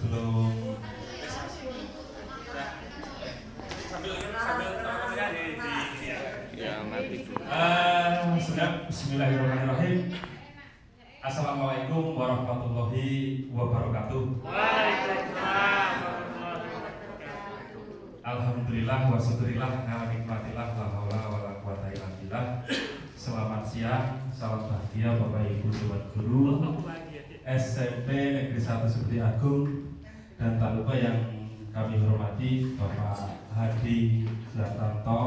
sebelum sudah Bismillahirrahmanirrahim. Assalamualaikum warahmatullahi wabarakatuh. Waalaikumsalam. Alhamdulillah wa syukurillah ala nikmatillah la haula wala quwata illa billah. Selamat siang, salam bahagia Bapak Ibu sobat guru SMP Negeri 1 Seperti Agung, dan tak lupa yang kami hormati Bapak Hadi Zatanto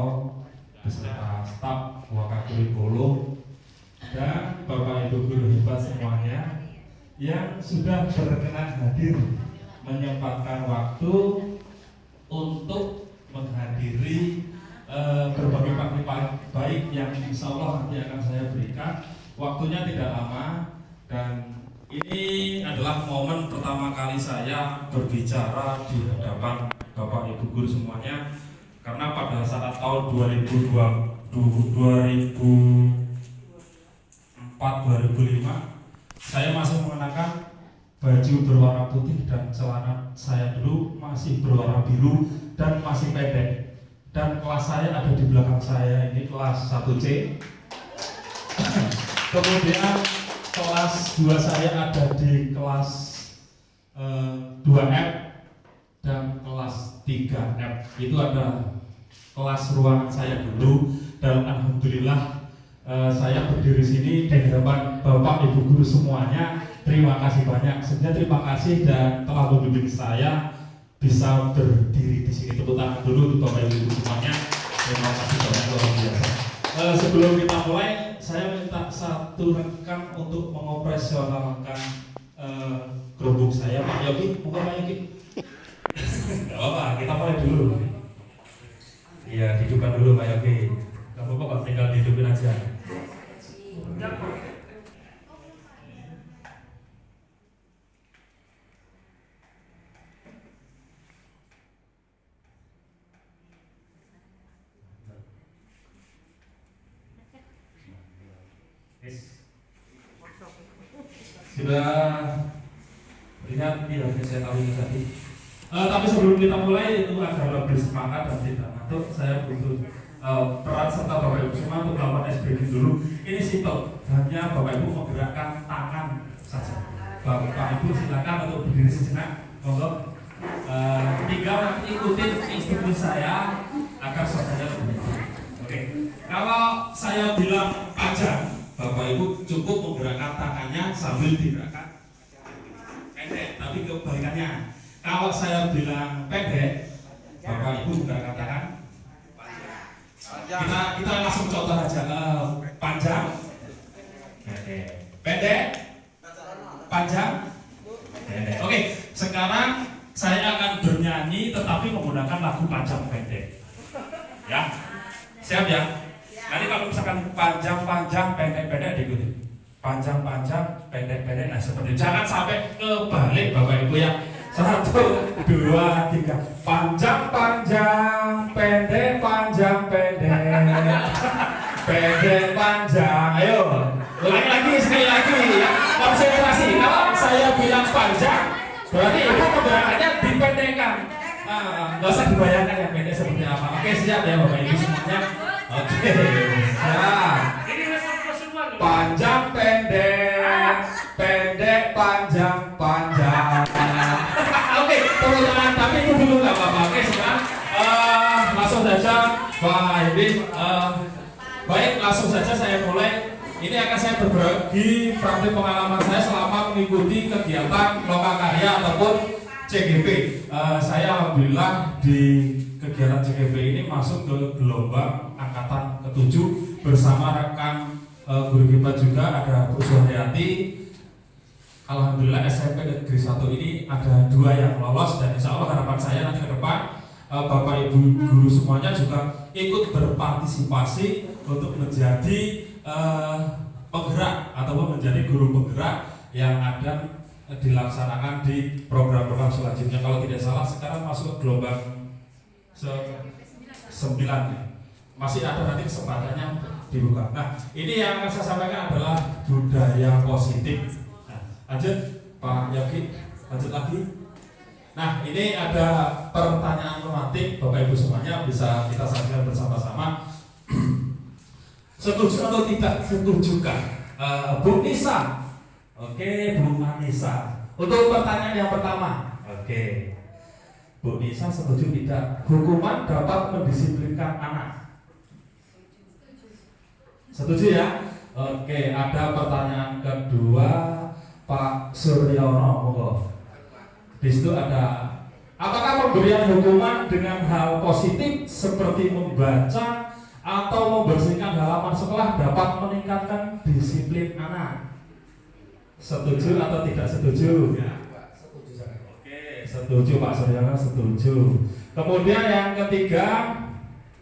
beserta staf Wakakurikulum dan Bapak Ibu guru hebat semuanya yang sudah berkenan hadir menyempatkan waktu untuk menghadiri berbagai praktik baik yang insya Allah nanti akan saya berikan. Waktunya tidak lama dan ini adalah momen pertama kali saya berbicara di hadapan Bapak Ibu guru semuanya, karena pada saat tahun 2004-2005 saya masih mengenakan baju berwarna putih dan celana saya dulu masih berwarna biru dan masih pendek. Dan kelas saya ada di belakang saya, ini kelas 1C. Kemudian kelas 2 saya ada di kelas 2F dan kelas 3F. Itu ada kelas ruangan saya dulu. Dan alhamdulillah saya berdiri sini di hadapan Bapak Ibu guru semuanya. Terima kasih banyak. Sebenarnya terima kasih dan telah membimbing saya bisa berdiri di sini. Tepuk tangan dulu untuk Bapak Ibu semuanya. Terima kasih banyak, luar biasa. Sebelum kita mulai, saya minta satu rekan untuk mengoperasionalkan gerobak saya, Pak Yogi. Bukan Pak Yogi. Gak apa-apa, kita mulai dulu. Iya, hidupkan dulu Pak Yogi. Gak apa-apa kok, tinggal dihidupin aja. Sudah lihat di HP saya tahu ini tadi. Tapi sebelum kita mulai itu agar lebih semangat dan tidak ngantuk, saya butuh peran serta Bapak Ibu semua untuk melakukan SBG dulu. Ini simpel, hanya Bapak Ibu menggerakkan tangan saja. Bapak Ibu silakan untuk berdiri sejenak, monggo. Tinggal ikutin instruksi saya agar suasananya lebih baik. Oke. Kalau saya bilang panjang, Bapak Ibu cukup menggerakkan tangannya sambil digerakkan pendek, tapi kebalikannya. Kalau saya bilang pendek, Bapak Ibu menggerakkan tangan panjang. Kita langsung contoh aja. Panjang, pendek, panjang, pendek. Oke, sekarang saya akan bernyanyi tetapi menggunakan lagu panjang pendek. Ya, siap ya? Nanti kalau misalkan panjang-panjang, pendek-pendek diikuti. Panjang-panjang, pendek-pendek. Nah seperti itu. Jangan sampai kebalik Bapak Ibu ya. 1, 2, 3. Panjang-panjang, pendek-panjang-pendek. Pendek-panjang. Ayo, ulangi lagi, sekali lagi ya. Konsentrasi. Kalau saya bilang panjang, berarti itu keberakannya dipendekkan. Nggak usah dibayangkan yang pendek seperti apa. Oke, siap ya Bapak Ibu semuanya. Oke, siap. Panjang pendek, pendek panjang panjang. Oke, tepuk tangan. Tapi itu dulu nggak apa-apa. Oke, sekarang langsung saja Pak Hedi. Baik, langsung saja saya mulai. Ini akan saya berbagi praktik pengalaman saya selama mengikuti kegiatan lokakarya ataupun CGP. Saya alhamdulillah di kegiatan CGP ini masuk ke gelombang angkatan ke-7 bersama rekan guru kita juga ada Bu Suharyati. Alhamdulillah SMP Negeri 1 ini ada 2 yang lolos dan insya Allah harapan saya nanti ke depan Bapak Ibu guru semuanya juga ikut berpartisipasi untuk menjadi penggerak ataupun menjadi guru penggerak yang ada dilaksanakan di program-program selanjutnya. Kalau tidak salah sekarang masuk ke gelombang 9 ya. Masih ada nanti kesempatannya dibuka. Nah, ini yang akan saya sampaikan adalah budaya positif. Nah, lanjut Pak Yogi, lanjut lagi. Nah, ini ada pertanyaan romantik, Bapak Ibu semuanya bisa kita saksikan bersama-sama. Setuju atau tidak setujukah Bu Nisa? Oke, Bu Anissa. Untuk pertanyaan yang pertama, oke, Bu Nisa setuju tidak hukuman dapat mendisiplinkan anak? Setuju ya? Oke, ada pertanyaan kedua, Pak Suryono, monggo. Di situ ada, apakah pemberian hukuman dengan hal positif seperti membaca atau membersihkan halaman sekolah dapat meningkatkan disiplin anak? Setuju atau tidak setuju? Ya. Setuju sangat. Oke, setuju Pak Suryono, setuju. Kemudian yang ketiga,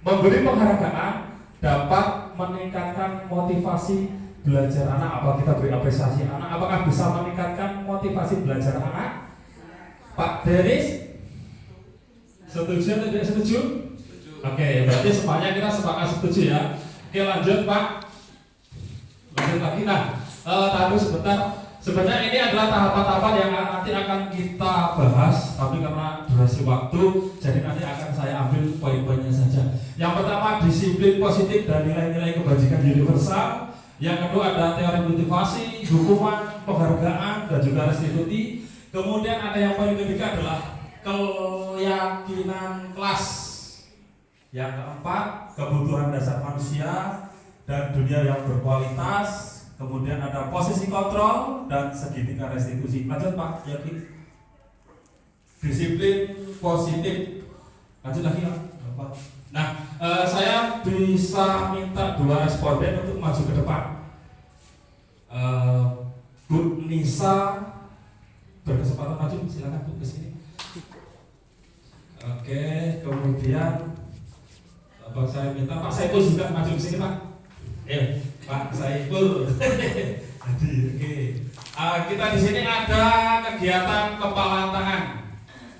memberi penghargaan dapat meningkatkan motivasi belajar anak. Apa kita beri apresiasi anak? Apakah bisa meningkatkan motivasi belajar anak? Pak Denis, setuju atau tidak setuju? Oke, berarti semuanya kita sepakat setuju ya. Oke, lanjut Pak. Lanjut lagi. Nah, tadi sebentar. Sebenarnya ini adalah tahapan-tahapan yang nanti akan kita bahas, tapi karena durasi waktu, jadi nanti akan saya ambil poin-poinnya saja. Yang pertama, disiplin positif dan nilai-nilai kebajikan universal. Yang kedua ada teori motivasi, hukuman, penghargaan, dan juga restitusi. Kemudian ada yang poin ketiga adalah keyakinan kelas. Yang keempat, kebutuhan dasar manusia dan dunia yang berkualitas. Kemudian ada posisi kontrol dan segitiga restitusi. Lanjut Pak, yakin? Disiplin positif. Lanjut lagi ya. Nah, saya bisa minta 2 responden untuk maju ke depan. Bu Nisa berkesempatan maju, silakan Bu ke sini. Oke, kemudian saya minta Pak Saiful juga maju ke sini Pak. Pak Saiful. Jadi, oke. Kita di sini ada kegiatan kepalan tangan.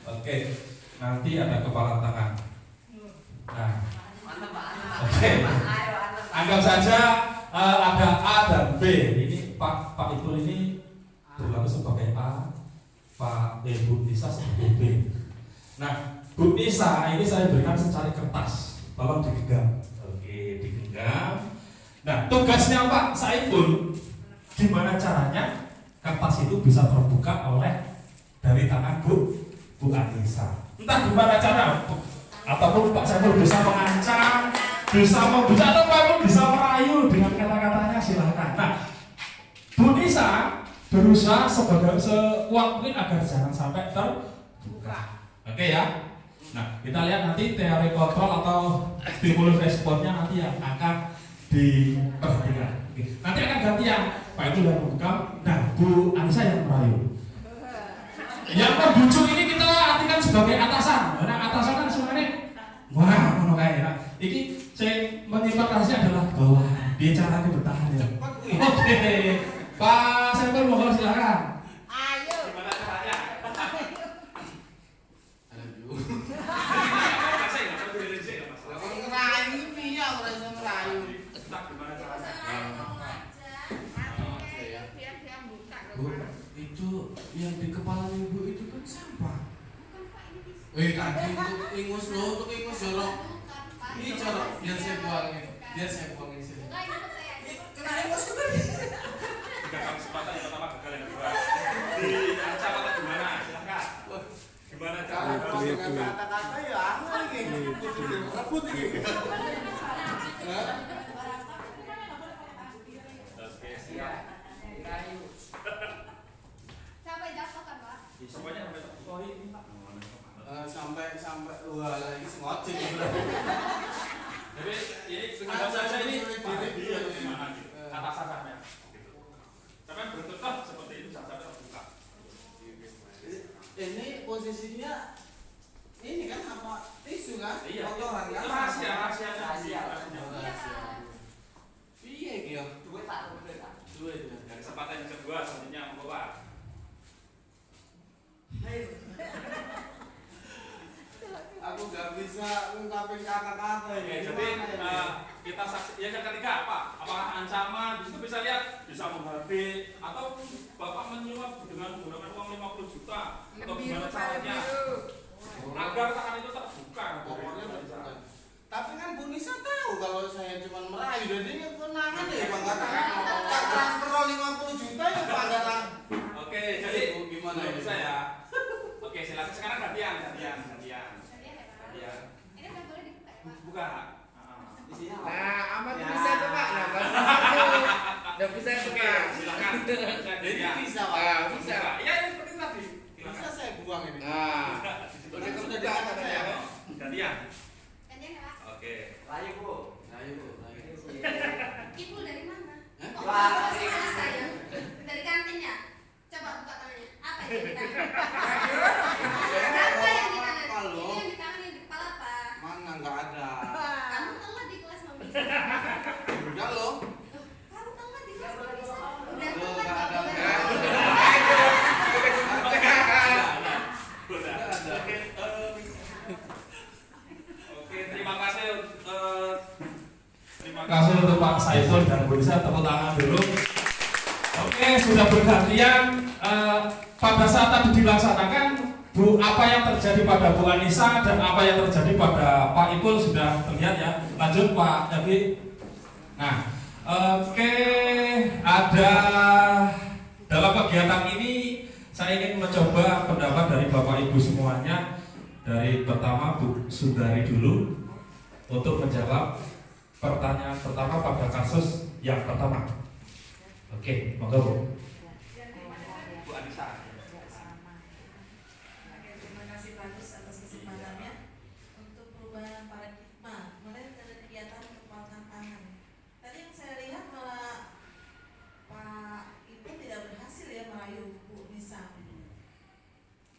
Oke, nanti ada kepalan tangan. Nah, oke. Anggap saja ada A dan B. Ini Pak Ipul ini berlaku sebagai A. Bu Nisa sebagai B. Nah, Bu Nisa ini saya berikan secari kertas. Tolong digenggam. Oke, digenggam. Nah, tugasnya Pak Saiful, gimana caranya kertas itu bisa terbuka oleh dari tangan Bu Anissa. Entah gimana cara, ataupun Pak Saiful bisa mengancam, bisa membuka, atau bisa merayu dengan kata-katanya, silahkan. Nah, Bu Nisa berusaha sekuat mungkin agar jangan sampai terbuka. Oke ya. Nah, kita lihat nanti teori kontrol atau stimulus responnya nanti yang akan diperhatikan. Nanti akan gantian Pak itu yang membuka, nah Bu Anissa yang merayu. Yang membujuk ini kita artikan sebagai atasan. Nah, atasan kan sebenarnya wah, ngono kae. Nah, iki saya menyimpan rahasia adalah bahwa bicara itu bertahan ya. Oke. Pak Saiful mohon silakan. Ayo. Gimana caranya? Bu, itu yang di kepala ibu itu kan sampah. Tadi untuk ingus loh, untuk ingus jorok. Ini jorok, biar saya buangin sini. Kena ingus tuh tadi. Tiga kesempatan yang pertama gagal, yang kedua diancam atau gimana? Silakan. Gimana cara? Kalau dengan kata-kata ya apa ini? Rebut ini. Oke, siap. Sampai jatuh kan Pak? Semuanya sampai terbuka ini Pak. Sampai wah lagi semocin. Jadi ini anggap saja ini dia gimana gitu. Atasannya. Tapi belum tetap seperti itu sampai terbuka. Ini posisinya ini kan apa tisu kan? Iya. Kotoran kan? Rahasia. Iya gitu. Duit. Dan kesempatan yang kedua selanjutnya membawa. Aku gak bisa ungkapin kata-kata Oke, ini. jadi kita saksi. Yang ketiga apa? Apakah ancaman? Di situ bisa lihat, bisa menghabis atau Bapak menyuap dengan menggunakan uang 50 juta atau gimana caranya? agar tangan itu terbuka. Pokoknya bukan. Tapi kan Bu Nisa tahu kalau saya cuma merayu, jadi ya kenangan ya Bang. Tak transfer 50 juta ya Pak. Oke, jadi gimana menurut ini? saya? Oke, silakan sekarang gantian. Gantian ya, Pak. Ini udah boleh dibuka ya, Pak? Buka. Isinya apa? Nah, amat Ya. bisa tuh Pak. Nah, baru satu. Udah bisa tuh Oke, Pak. silakan. Jadi bisa Pak. Ah, bisa. Iya, ini seperti tadi. Bisa saya buang ini. Nah, Sudah udah sudah kebuka dikatakan katanya. saya Pak. Gantian. Gantian ya, Pak? Oke. Rayu Bu. Rayu Bu. Rayu. Kipul dari mana? Hah? Oh, Wah, dari mana saya? Dari kantinnya. Coba buka tangannya. Apa yang di tangan? Apa yang di tangan? Halo. Ini yang di tangan, yang di kepala apa? Mana nggak ada. Kamu telat di kelas mau bisa. Udah loh. Kamu telat di kelas mau bisa. Udah Loh, telat nggak ada. nggak boleh. Udah. Nggak ada. Oke, terima kasih untuk Pak Saiful dan Bu Nisa, tepuk tangan dulu. Oke, sudah bergantian. Pada saat tadi dilaksanakan, Bu, apa yang terjadi pada Bu Anissa dan apa yang terjadi pada Pak Ipul sudah terlihat ya. Lanjut Pak Yabi. Nah, oke, ada dalam kegiatan ini saya ingin mencoba pendapat dari Bapak Ibu semuanya. Dari pertama Bu Sundari dulu untuk menjawab pertanyaan pertama pada kasus yang pertama. Oke, monggo Bu. Bu Anissa. Terima kasih Pak Agus atas kesempatannya untuk perubahan paradigma. Kemarin ada kegiatan kepalkan tangan. Tadi yang saya lihat malah Pak Ibu tidak berhasil ya merayu Bu Nisa.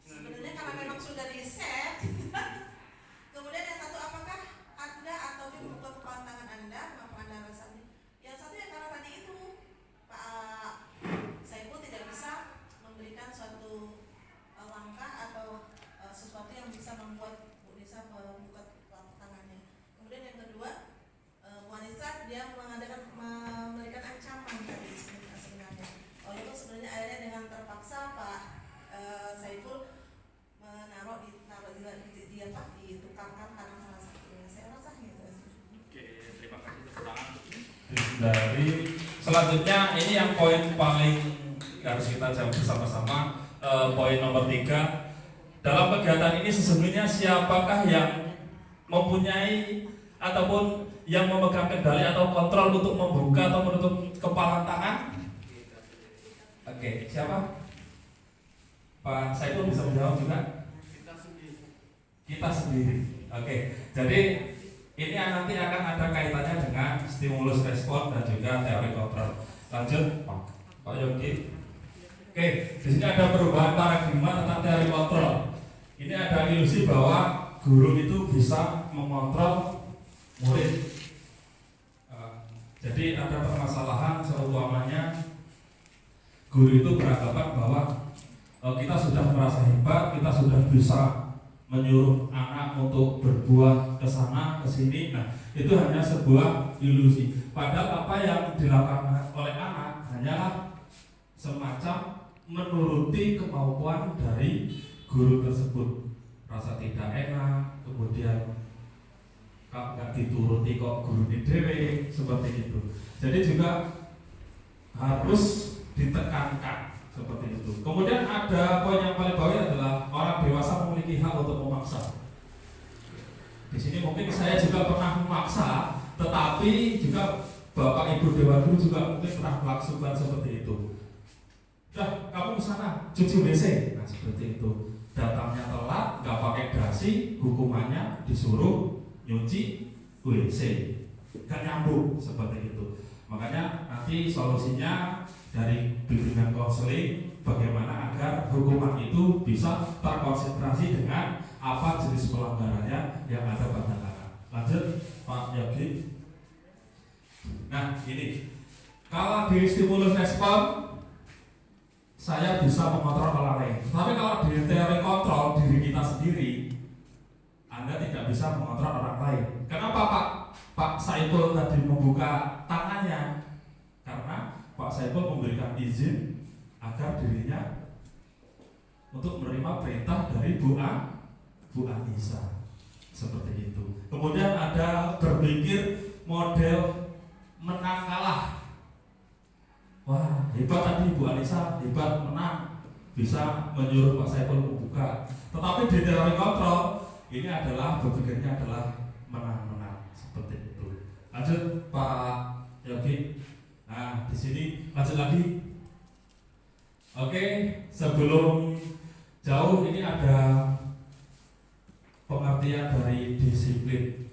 Sebenarnya karena memang sudah di set. Kemudian yang satu, apakah Anda atau dia membuka kepalan tangan Anda, apa Anda rasanya? Yang satu ya karena tadi itu Pak Saiful tidak bisa memberikan suatu langkah atau sesuatu yang bisa membuat Bu Nisa membuka tangannya. Kemudian yang kedua, Bu Anissa dia memberikan ancaman tadi sebenarnya. Oh itu sebenarnya akhirnya dengan terpaksa Pak Saiful ditukarkan tangan salah satunya. Saya rasa gitu. Oke, terima kasih tepuk tangan. Dari selanjutnya ini yang poin paling harus kita jawab bersama-sama, poin nomor 3. Dalam kegiatan ini sesungguhnya siapakah yang mempunyai ataupun yang memegang kendali atau kontrol untuk membuka atau menutup kepalan tangan? Oke, siapa? Pak Saiful bisa menjawab juga? Kita sendiri. Oke, jadi ini nanti akan ada kaitannya dengan stimulus respon dan juga teori kontrol. Lanjut, Pak Yogi. Oke, di sini ada perubahan paradigma tentang teori kontrol. Ini ada ilusi bahwa guru itu bisa mengontrol murid. Jadi ada permasalahan seumpamanya guru itu beranggapan bahwa kita sudah merasa hebat, kita sudah bisa menyuruh anak untuk berbuat ke sana ke sini. Nah, itu hanya sebuah ilusi. Padahal apa yang dilakukan oleh anak hanyalah semacam menuruti kemauan dari guru tersebut. Rasa tidak enak, kemudian kalau nggak dituruti kok guru ini dewe, seperti itu. Jadi juga harus ditekankan seperti itu. Kemudian ada poin yang paling bawah adalah orang dewasa memiliki hak untuk memaksa. Di sini mungkin saya juga pernah memaksa, tetapi juga Bapak Ibu Dewan Guru juga mungkin pernah melakukan seperti itu. Dah, kamu ke sana cuci WC. Nah, seperti itu. Datangnya telat, nggak pakai dasi, hukumannya disuruh nyuci WC. Gak nyambung seperti itu. Makanya nanti solusinya dari bimbingan konseling bagaimana agar hukuman itu bisa terkonsentrasi dengan apa jenis pelanggarannya yang ada pada anak. Lanjut Pak Yogi. Nah ini kalau di stimulus respon saya bisa mengontrol orang lain. Tapi kalau di teori kontrol diri kita sendiri, Anda tidak bisa mengontrol orang lain. Kenapa Pak Saiful tadi membuka tangannya? Karena Pak Saiful memberikan izin agar dirinya untuk menerima perintah dari Bu Bu Anissa. Seperti itu. Kemudian ada berpikir model menang kalah. Wah, hebat tadi Bu Anissa, hebat menang, bisa menyuruh Pak Saiful membuka. Tetapi di teori kontrol ini adalah berpikirnya adalah menang-menang seperti itu. Lanjut Pak Yogi. Nah, di sini lanjut lagi. Oke, sebelum jauh ini ada pengertian dari disiplin.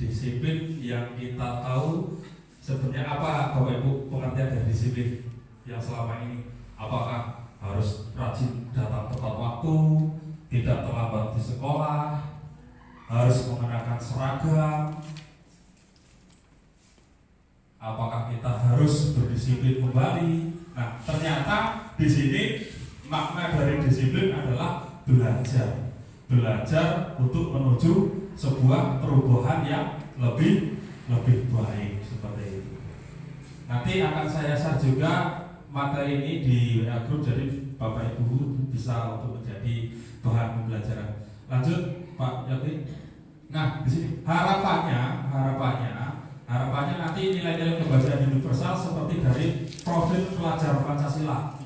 Disiplin yang kita tahu sebenarnya apa Bapak Ibu pengertian dari disiplin yang selama ini? Apakah harus rajin datang tepat waktu, tidak terlambat di sekolah, harus mengenakan seragam? Apakah kita harus berdisiplin kembali? Nah, ternyata di sini makna dari disiplin adalah belajar. Belajar untuk menuju sebuah perubahan yang lebih baik seperti itu. Nanti akan saya share juga materi ini di WA group, jadi Bapak Ibu bisa untuk menjadi bahan pembelajaran. Lanjut Pak Yogi. Nah, di sini harapannya nanti nilai-nilai kebajikan universal seperti dari profil pelajar Pancasila.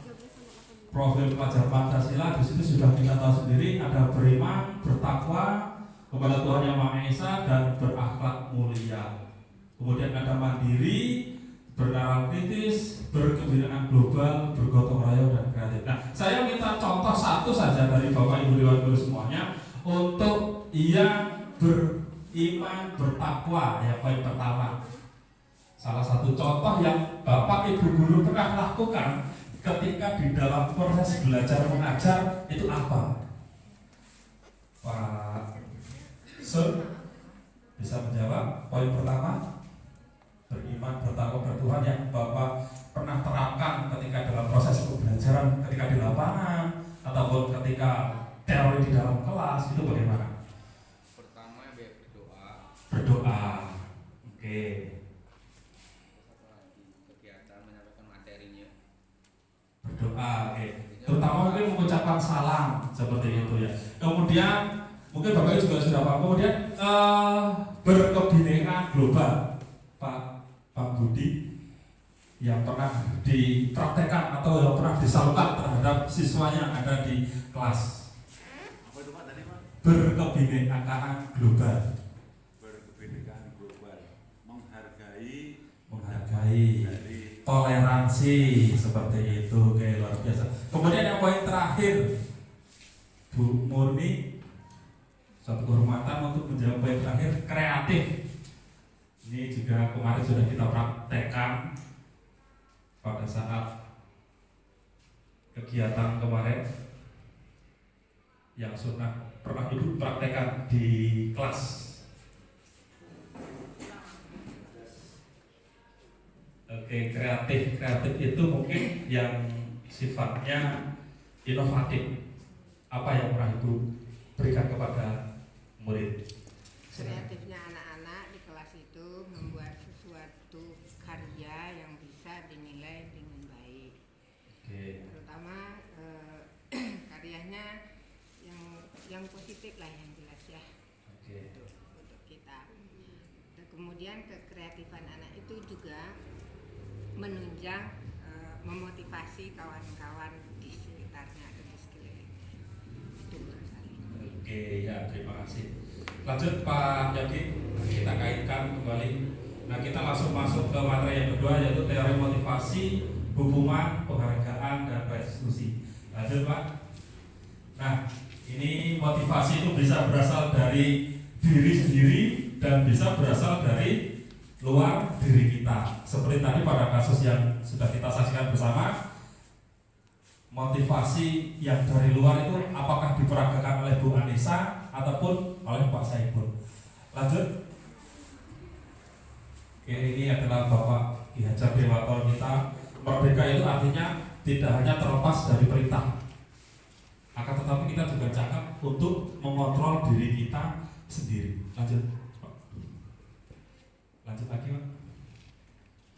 Profil pelajar Pancasila di situ sudah kita tahu sendiri, ada beriman, bertakwa kepada Tuhan Yang Maha Esa dan berakhlak mulia. Kemudian ada mandiri, bernalar kritis, berkebudayaan global, bergotong royong dan kreatif. Nah, saya minta contoh satu saja dari Bapak Ibu Dewan Guru semuanya untuk yang beriman, bertakwa yang poin pertama. Salah satu contoh yang Bapak Ibu Guru pernah lakukan ketika di dalam proses belajar mengajar itu apa? Pak Sun bisa menjawab poin pertama, beriman, bertakwa kepada Tuhan yang Bapak pernah terapkan ketika dalam proses pembelajaran, ketika di lapangan ataupun ketika teori di dalam kelas, itu bagaimana? Pertama berdoa. Berdoa. Oke. Kegiatan menyampaikan materinya. Berdoa, oke. Terutama mungkin mengucapkan salam seperti itu ya. Kemudian mungkin Bapak juga sudah paham. Kemudian berkebinekaan global, Pak Budi, yang pernah dipraktekkan atau yang pernah disalurkan terhadap siswanya ada di kelas. Apa itu Pak tadi Pak? Berkebinekaan global. Berkebinekaan global, menghargai Dari toleransi seperti itu, kayak luar biasa. Kemudian yang poin terakhir, Bu Murni, suatu kehormatan untuk menjawab poin terakhir, kreatif. Ini juga kemarin sudah kita praktekkan pada saat kegiatan kemarin yang sudah pernah Ibu praktekkan di kelas. Oke, kreatif itu mungkin yang sifatnya inovatif. Apa yang pernah Ibu berikan kepada murid? Kreatifnya anak-anak di kelas itu membuat sesuatu karya yang bisa dinilai dengan baik. Oke. Terutama karyanya yang positif lah, yang jelas ya. Oke. Untuk kita. Dan kemudian kekreatifan anak itu juga menunjang, memotivasi kawan-kawan di sekitarnya atau di sekelilingnya. Itu menurut saya. Oke, ya terima kasih. Lanjut Pak Yogi, kita kaitkan kembali. Nah, kita langsung masuk ke materi yang kedua, yaitu teori motivasi, hubungan, penghargaan, dan restitusi. Lanjut Pak. Nah, ini motivasi itu bisa berasal dari diri sendiri dan bisa berasal dari luar diri kita. Seperti tadi pada kasus yang sudah kita saksikan bersama, motivasi yang dari luar itu apakah diperagakan oleh Bu Anissa ataupun oleh Pak Saiful. Lanjut. Oke, ini adalah Bapak Ki Hajar Dewatoro kita. Merdeka itu artinya tidak hanya terlepas dari perintah, akan tetapi kita juga cakap untuk mengontrol diri kita sendiri. Lanjut. Lanjut lagi, Pak.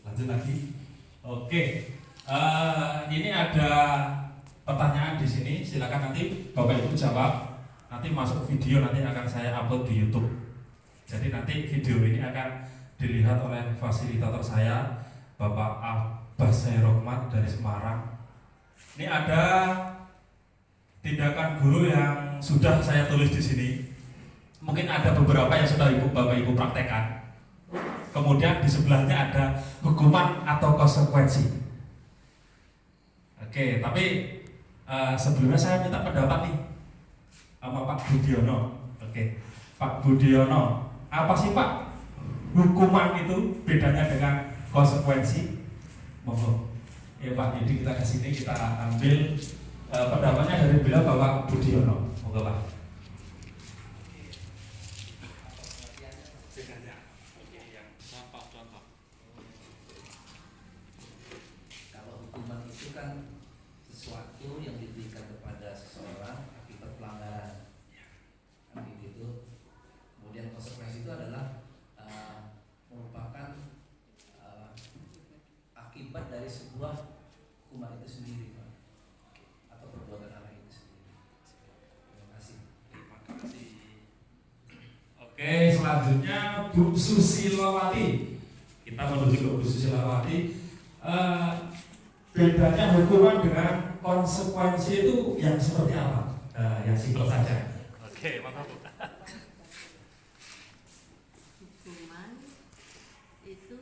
Lanjut lagi. Oke. Ini ada pertanyaan di sini. Silakan nanti Bapak Ibu jawab. nanti masuk video, nanti akan saya upload di YouTube. Jadi nanti video ini akan dilihat oleh fasilitator saya, Bapak Abbas Sairrohmat dari Semarang. Ini ada tindakan guru yang sudah saya tulis di sini. Mungkin ada beberapa yang sudah Bapak Ibu praktekkan. Kemudian di sebelahnya ada hukuman atau konsekuensi. Oke, tapi sebelumnya saya minta pendapat nih sama Pak Budiono. Oke, Pak Budiono, apa sih Pak hukuman itu bedanya dengan konsekuensi? Monggo. Ya Pak, jadi kita kesini kita ambil pendapatnya dari beliau Bapak Budiono. Monggo Pak. Kalau hukuman itu kan sesuatu yang diberikan kepada seseorang akibat pelanggaran, gitu. Kemudian konsekuensi itu adalah merupakan akibat dari sebuah hukuman itu sendiri, Pak, atau perbuatan anak itu sendiri. Terima kasih. Terima kasih. Oke, selanjutnya Bu Susilawati. Kita menuju ke Bu Susilawati. Bedanya hukuman dengan konsekuensi itu yang seperti apa? Yang simpel saja. Oke, mantap. Hukuman itu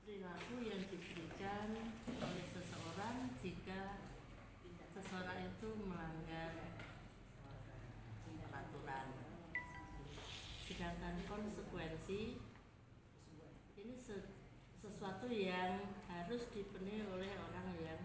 perilaku yang diberikan oleh seseorang jika seseorang itu melanggar peraturan. Sedangkan konsekuensi ini sesuatu yang harus dipenuhi oleh orang yang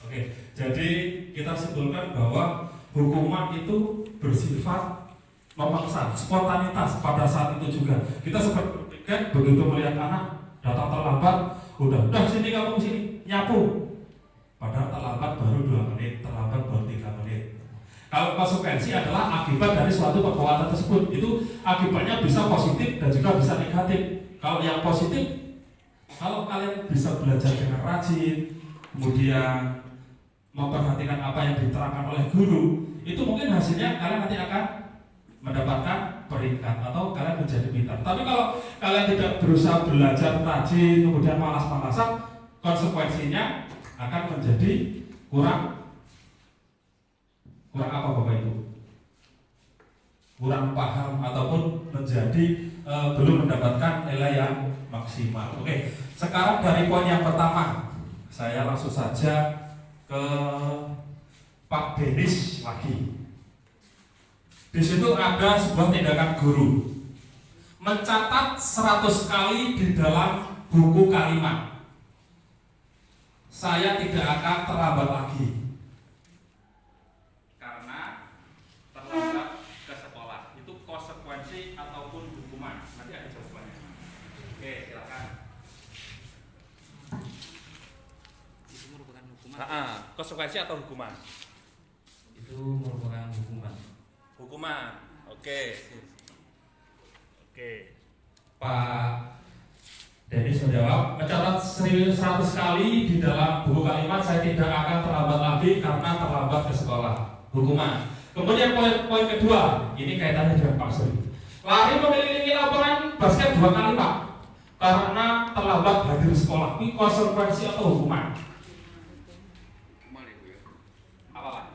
Oke, jadi kita simpulkan bahwa hukuman itu bersifat memaksa, spontanitas pada saat itu juga. Kita seperti berpikir begitu melihat anak datang terlambat, udah sini kamu sini nyapu. Padahal terlambat baru 2 menit, terlambat baru 3 menit. Kalau konsekuensi adalah akibat dari suatu perbuatan tersebut, itu akibatnya bisa positif dan juga bisa negatif. Kalau yang positif, kalau kalian bisa belajar dengan rajin, kemudian memperhatikan apa yang diterangkan oleh guru, itu mungkin hasilnya kalian nanti akan mendapatkan peringkat atau kalian menjadi pintar. Tapi kalau kalian tidak berusaha belajar rajin, kemudian malas-malasan, konsekuensinya akan menjadi kurang apa Bapak Ibu? Kurang paham ataupun menjadi belum mendapatkan nilai yang maksimal. Oke, sekarang dari poin yang pertama, saya langsung saja ke Pak Denis lagi. Di situ ada sebuah tindakan guru mencatat 100 kali di dalam buku kalimat. Saya tidak akan terlambat lagi. Karena terlambat ke sekolah itu konsekuensi ataupun hukuman. Nanti ada jawabannya. Oke, silakan. Itu merupakan hukuman. Konsekuensi atau hukuman? Itu merupakan hukuman. Hukuman. Oke. Pak Denis menjawab, mencatat 100 kali di dalam buku kalimat saya tidak akan terlambat lagi karena terlambat ke sekolah. Hukuman. Kemudian poin kedua, ini kaitannya dengan Pak Suri. Lari mengelilingi lapangan basket 2 kali Pak, karena terlambat hadir sekolah. Ini konsekuensi atau hukuman? Hukuman itu ya. Apa Pak?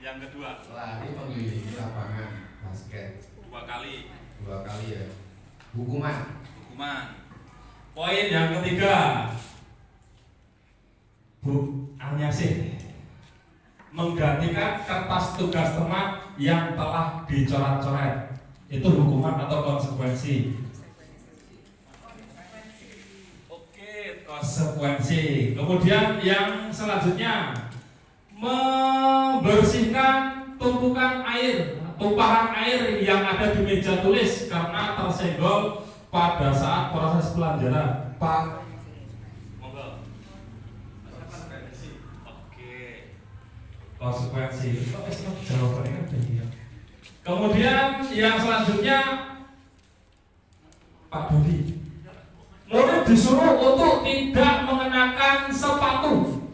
Yang kedua, Lari mengelilingi lapangan basket 2 kali. 2 kali ya. Hukuman. Poin yang ketiga, Bu Anyasih menggantikan kertas tugas teman yang telah dicoret-coret. Itu hukuman atau konsekuensi? Oke, konsekuensi. Kemudian yang selanjutnya, membersihkan tumpukan air, tumpahan air yang ada di meja tulis karena tersenggol pada saat proses pelajaran. Pak, monggo. Oke. Konsekuensi. Jawabannya kan jadi ya. Kemudian yang selanjutnya Pak Dodi. Murid disuruh untuk tidak mengenakan sepatu.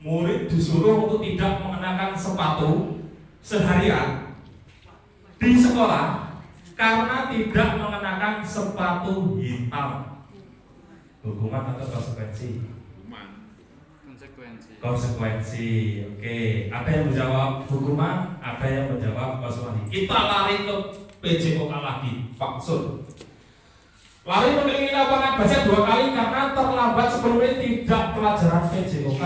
Murid disuruh untuk tidak mengenakan sepatu seharian di sekolah karena tidak mengenakan sepatu hitam. Hukuman atau konsekuensi? Konsekuensi. Oke. Ada yang menjawab hukuman, ada yang menjawab konsekuensi. Kita lari ke PJOK lagi, Pak Sur. Lari mengelilingi lapangan baca 2 kali karena terlambat 10 menit tidak pelajaran PJOK.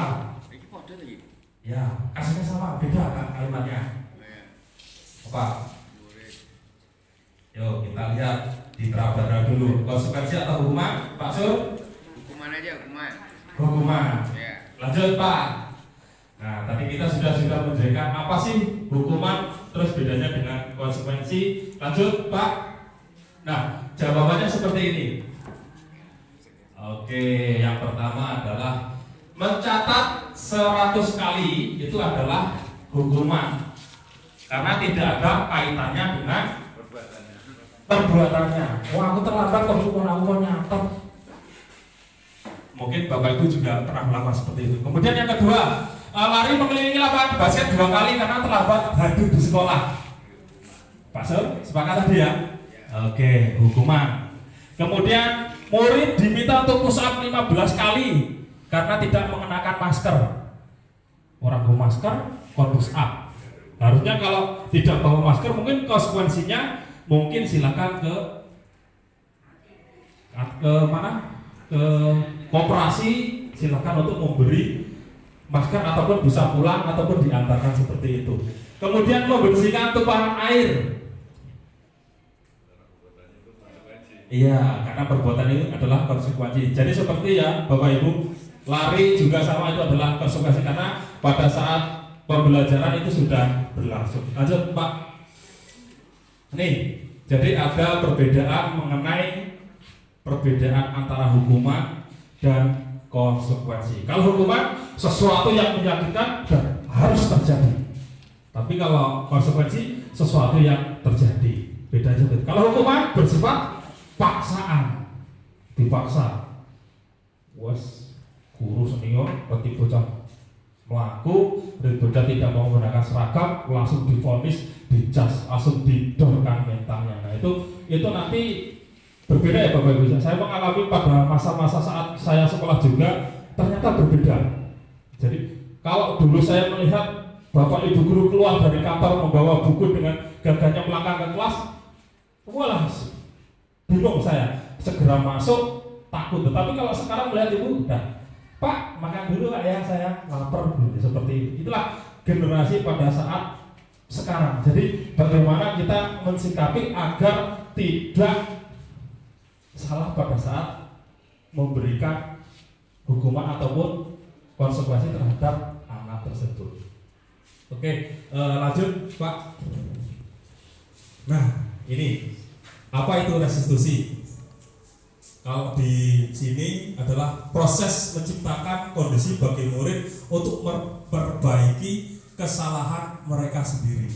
Ya, kasusnya sama, beda kan kalimatnya. Apa? Yuk kita lihat di Trabara dulu. Konsekuensi atau hukuman, Pak Sur? Hukuman aja, hukuman. Hukuman. Ya. Lanjut Pak. Nah tadi kita sudah menjelaskan apa sih hukuman, terus bedanya dengan konsekuensi. Lanjut Pak. Nah jawabannya seperti ini. Oke, yang pertama adalah mencatat 100 kali itu adalah hukuman karena tidak ada kaitannya dengan perbuatannya. Wah aku terlambat kok hukuman aku mau nyatet. Mungkin Bapak Ibu juga pernah melakukan seperti itu. Kemudian yang kedua, lari mengelilingi lapangan basket 2 kali karena terlambat hadir di sekolah. Pak Sur, sepakat tadi ya? Oke, hukuman. Kemudian murid diminta untuk push up 15 kali karena tidak mengenakan masker. Orang bawa masker, kon push up. Harusnya kalau tidak bawa masker mungkin konsekuensinya mungkin silakan ke mana? Ke koperasi, silakan untuk memberi masker ataupun bisa pulang ataupun diantarkan seperti itu. Kemudian membersihkan tumpahan air. Iya, karena perbuatan itu adalah konsekuensi. Jadi seperti ya Bapak Ibu, lari juga sama itu adalah konsekuensi karena pada saat pembelajaran itu sudah berlangsung. Lanjut Pak. Nih, jadi ada perbedaan mengenai perbedaan antara hukuman dan konsekuensi. Kalau hukuman sesuatu yang menyakitkan dan harus terjadi. Tapi kalau konsekuensi sesuatu yang terjadi. Beda aja. Kalau hukuman bersifat paksaan, dipaksa. Wes guru senior berarti bocah melaku, dan bocah tidak mau menggunakan seragam, langsung divonis, dicas, langsung didorkan mentalnya. Nah itu nanti berbeda ya Bapak Ibu. Saya mengalami pada masa-masa saat saya sekolah juga ternyata berbeda. Jadi kalau dulu saya melihat Bapak Ibu guru keluar dari kantor membawa buku dengan gagahnya melangkah ke kelas, walah bingung saya, segera masuk takut. Tetapi kalau sekarang melihat ibu, udah Pak makan dulu Pak ya, saya lapar, seperti itu. Itulah generasi pada saat sekarang. Jadi bagaimana kita mensikapi agar tidak salah pada saat memberikan hukuman ataupun konsekuensi terhadap anak tersebut. Oke, lanjut Pak. Nah, ini apa itu restitusi? Kalau di sini adalah proses menciptakan kondisi bagi murid untuk memperbaiki kesalahan mereka sendiri,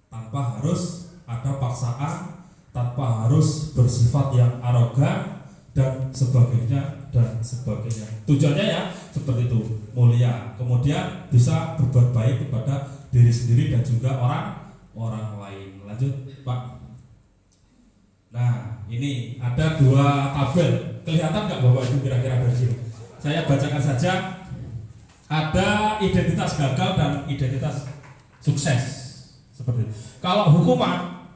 tanpa harus ada paksaan, tanpa harus bersifat yang arogan dan sebagainya dan sebagainya. Tujuannya ya seperti itu, mulia, kemudian bisa berbuat baik kepada diri sendiri dan juga orang lain. Lanjut Pak. Nah ini ada 2 tabel, kelihatan nggak Bapak Ibu kira-kira dari sini? Saya bacakan saja. Ada identitas gagal dan identitas sukses seperti itu. Kalau hukuman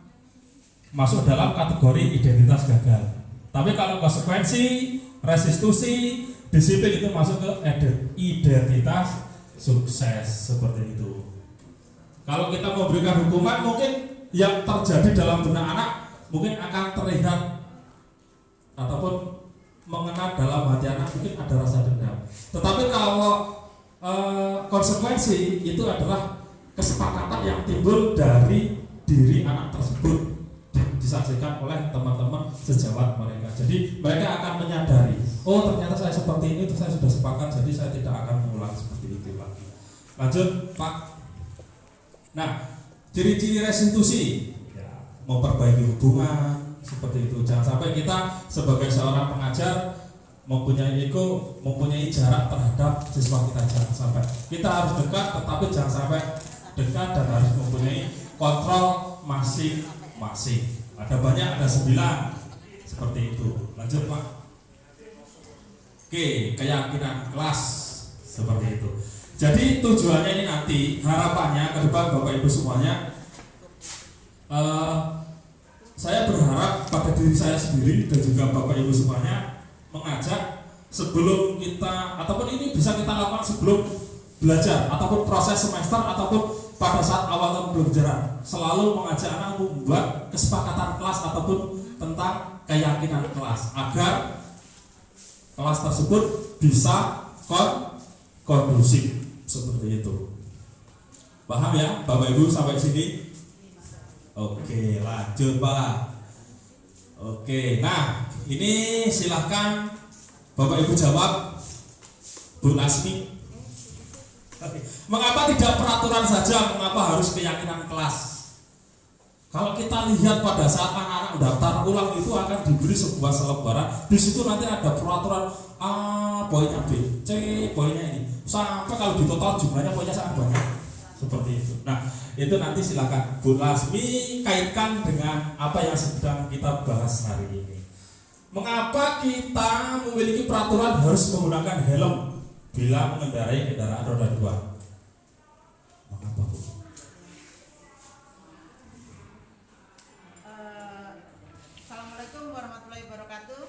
masuk dalam kategori identitas gagal. Tapi kalau konsekuensi, restitusi, disiplin itu masuk ke identitas sukses seperti itu. Kalau kita memberikan hukuman, mungkin yang terjadi dalam benak anak mungkin akan terlihat ataupun mengena dalam hati anak, mungkin ada rasa dendam. Tetapi kalau konsekuensi itu adalah kesepakatan yang timbul dari diri anak tersebut, disaksikan oleh teman-teman sejawat mereka. Jadi mereka akan menyadari, oh ternyata saya seperti ini, saya sudah sepakat, jadi saya tidak akan mengulang seperti itu lagi. Lanjut Pak. Nah, ciri-ciri restitusi, ya, memperbaiki hubungan, seperti itu. Jangan sampai kita sebagai seorang pengajar mempunyai jarak terhadap siswa kita. Jangan sampai kita harus dekat, tetapi jangan sampai dekat dan harus mempunyai kontrol masing-masing. Ada banyak, ada 9 seperti itu. Lanjut Pak. Oke, keyakinan kelas seperti itu. Jadi tujuannya ini nanti, harapannya ke depan Bapak Ibu semuanya, saya berharap pada diri saya sendiri dan juga Bapak Ibu semuanya mengajak sebelum kita, ataupun ini bisa kita lakukan sebelum belajar ataupun proses semester ataupun pada saat awal tahun pembelajaran, selalu mengajak anak membuat kesepakatan kelas ataupun tentang keyakinan kelas agar kelas tersebut bisa kondusif seperti itu. Paham ya Bapak Ibu sampai sini? Oke, lanjut Pak. Oke, nah ini silahkan Bapak Ibu jawab. Bu Lasmi, mengapa tidak peraturan saja? Mengapa harus keyakinan kelas? Kalau kita lihat pada saat anak-anak daftar ulang itu akan diberi sebuah selebaran. Di situ nanti ada peraturan A, poinnya B, C, poinnya ini. Sampai kalau di total jumlahnya poinnya sangat banyak. Seperti itu. Nah, itu nanti silakan Bu Lasmi kaitkan dengan apa yang sedang kita bahas hari ini. Mengapa kita memiliki peraturan harus menggunakan helm bila mengendarai kendaraan roda 2? Mengapa Bu? Assalamualaikum warahmatullahi wabarakatuh.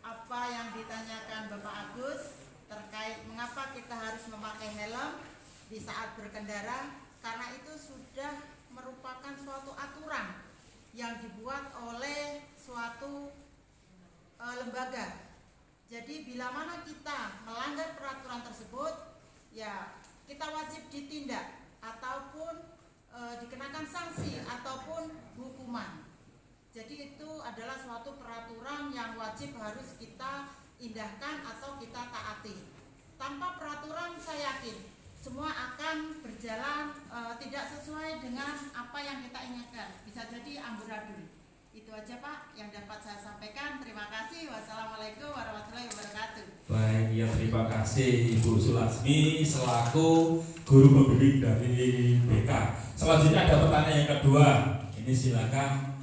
Apa yang ditanyakan Bapak Agus terkait mengapa kita harus memakai helm di saat berkendara, karena itu sudah merupakan suatu aturan yang dibuat oleh suatu lembaga. Jadi bila mana kita melanggar peraturan tersebut, ya kita wajib ditindak ataupun dikenakan sanksi ataupun hukuman. Jadi itu adalah suatu peraturan yang wajib harus kita indahkan atau kita taati. Tanpa peraturan saya yakin semua akan berjalan tidak sesuai dengan apa yang kita inginkan. Bisa jadi amburadul. Itu aja Pak yang dapat saya sampaikan. Terima kasih. Wassalamualaikum warahmatullahi wabarakatuh. Baik, ya terima kasih Ibu Sulasmi selaku guru pembimbing dari BK. Selanjutnya ada pertanyaan yang kedua. Ini silakan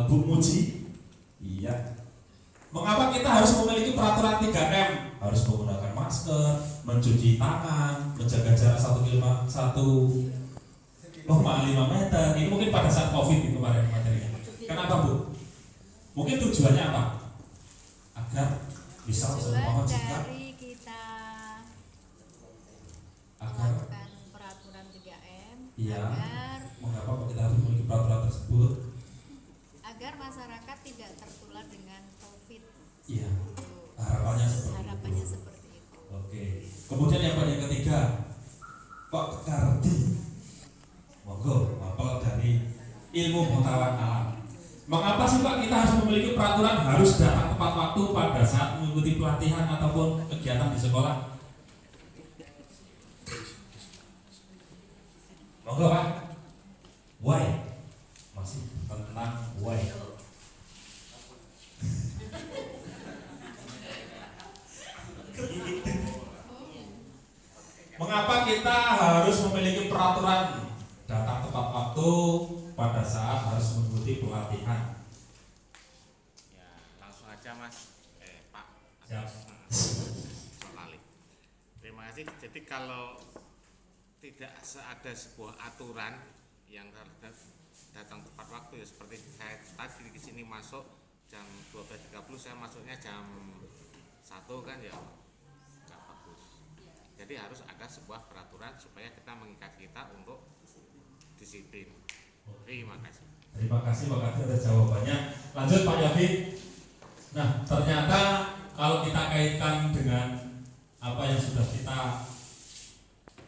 Bu Muji. Iya. Mengapa kita harus memiliki peraturan 3M? Harus menggunakan masker, mencuci tangan, menjaga jarak 1,5 meter. Ini mungkin pada saat COVID itu kemarin materinya. Kenapa Bu? Mungkin tujuannya apa? Agar bisa tujuan dari kita melakukan peraturan 3M. Iya. Agar mengapa kita harus memiliki peraturan tersebut? Agar masyarakat tidak tertular dengan COVID. Iya. Harapannya seperti itu. Oke. Kemudian yang ketiga, Pak Kardi. Monggo, mapel dari ilmu pengetahuan alam. Mengapa sih Pak kita harus memiliki peraturan harus datang tepat waktu pada saat mengikuti pelatihan ataupun kegiatan di sekolah? Monggo Pak. Why? Masih tentang why. Mengapa kita harus memiliki peraturan datang tepat waktu pada saat harus mengikuti pelatihan? Ya, langsung aja Mas. Pak. Siap. Terima kasih. Jadi kalau tidak ada sebuah aturan yang datang tepat waktu, ya seperti saya tadi di sini masuk jam 12.30, saya masuknya jam 1 kan ya nggak bagus. Jadi harus ada sebuah peraturan supaya kita mengikat kita untuk disiplin. Terima kasih. Terima kasih Pak Kadri atas jawabannya. Lanjut Pak Yafi. Nah, ternyata kalau kita kaitkan dengan apa yang sudah kita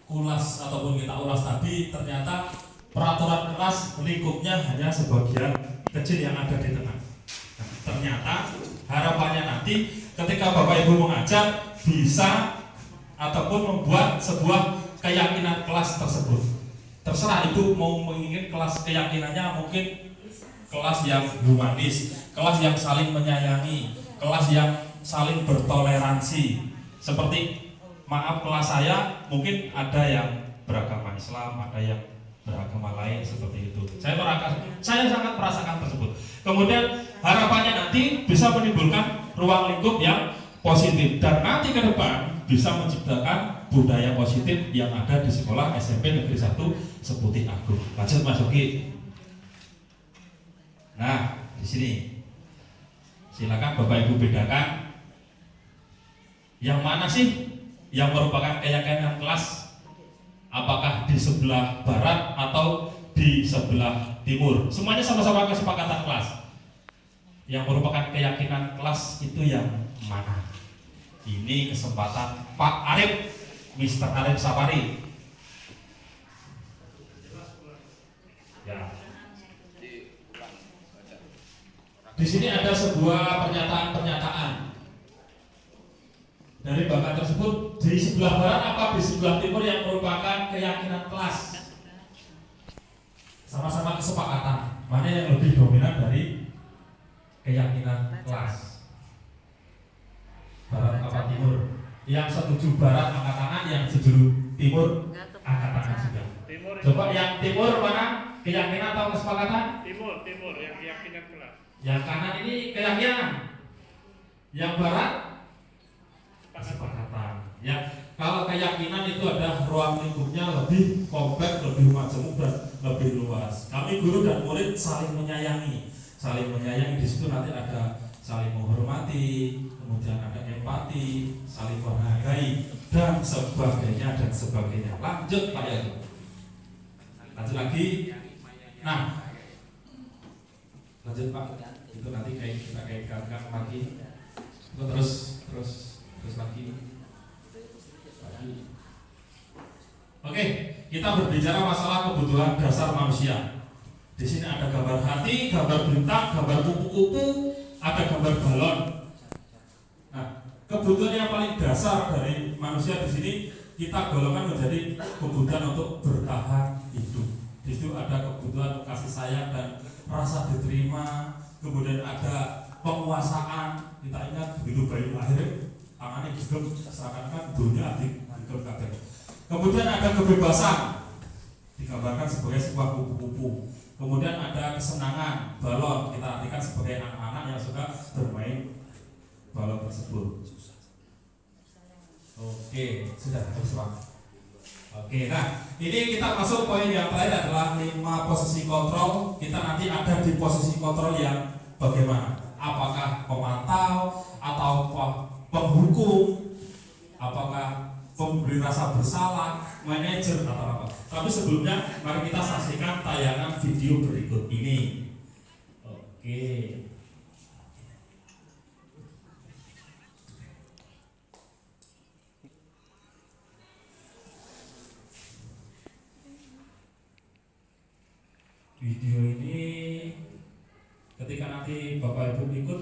ulas ataupun kita ulas tadi, ternyata peraturan kelas lingkupnya hanya sebagian kecil yang ada di tengah. Nah, ternyata harapannya nanti ketika Bapak Ibu mengajar bisa ataupun membuat sebuah keyakinan kelas tersebut. Terserah ibu mau menginginkan kelas keyakinannya mungkin kelas yang humanis, kelas yang saling menyayangi, kelas yang saling bertoleransi. Seperti maaf kelas saya mungkin ada yang beragama Islam, ada yang beragama lain seperti itu. Saya sangat merasakan tersebut. Kemudian harapannya nanti bisa menimbulkan ruang lingkup yang positif dan nanti ke depan bisa menciptakan budaya positif yang ada di sekolah SMP Negeri 1 Seputih Agung. Lanjut Mas Oki. Nah, di sini silakan Bapak Ibu bedakan yang mana sih yang merupakan keyakinan kelas, apakah di sebelah barat atau di sebelah timur. Semuanya sama-sama kesepakatan kelas. Yang merupakan keyakinan kelas itu yang mana? Ini kesempatan Pak Arif, Mr. Arif Sapari. Ya. Di sini ada sebuah pernyataan dari bakat tersebut, di sebelah barat apa di sebelah timur yang merupakan keyakinan kelas. Sama-sama kesepakatan mana yang lebih dominan dari keyakinan kelas. Barat apa timur? Yang setuju barat angkat tangan, yang setuju timur angkat tangan juga. Coba yang timur mana? Keyakinan atau kesepakatan? Timur yang keyakinan kelas. Yang kanan ini keyakinan. Yang barat kesepakatan. Ya, kalau keyakinan itu ada ruang lingkupnya lebih kompleks, lebih majemuk dan lebih luas. Kami guru dan murid saling menyayangi. Saling menyayangi di situ nanti ada saling menghormati, kemudian ada empati, saling menghargai dan sebagainya dan sebagainya. Lanjut Pak Yadi. Lanjut lagi. Nah, lanjut Pak. Itu nanti kita kaitkan lagi. Itu terus lagi. Oke, kita berbicara masalah kebutuhan dasar manusia. Di sini ada gambar hati, gambar bintang, gambar kupu-kupu, ada gambar balon. Nah, kebutuhan yang paling dasar dari manusia di sini kita golongkan menjadi kebutuhan untuk bertahan hidup. Di situ ada kebutuhan kasih sayang dan rasa diterima, kemudian ada penguasaan. Kita ingat begitu bayi lahir, tangannya digem, seakan-akan dunia digem kabeh. Kemudian ada kebebasan, digambarkan sebagai sebuah kupu-kupu. Kemudian ada kesenangan, balon, kita artikan sebagai anak-anak yang suka bermain balon tersebut. Oke, sudah habis Pak. Oke, nah ini kita masuk poin yang terakhir adalah 5 posisi kontrol. Kita nanti ada di posisi kontrol yang bagaimana? Apakah pemantau atau penghukum? Apakah pemberi rasa bersalah, manajer atau apa? Tapi sebelumnya mari kita saksikan tayangan video berikut ini. Oke. Video ini ketika nanti Bapak Ibu ikut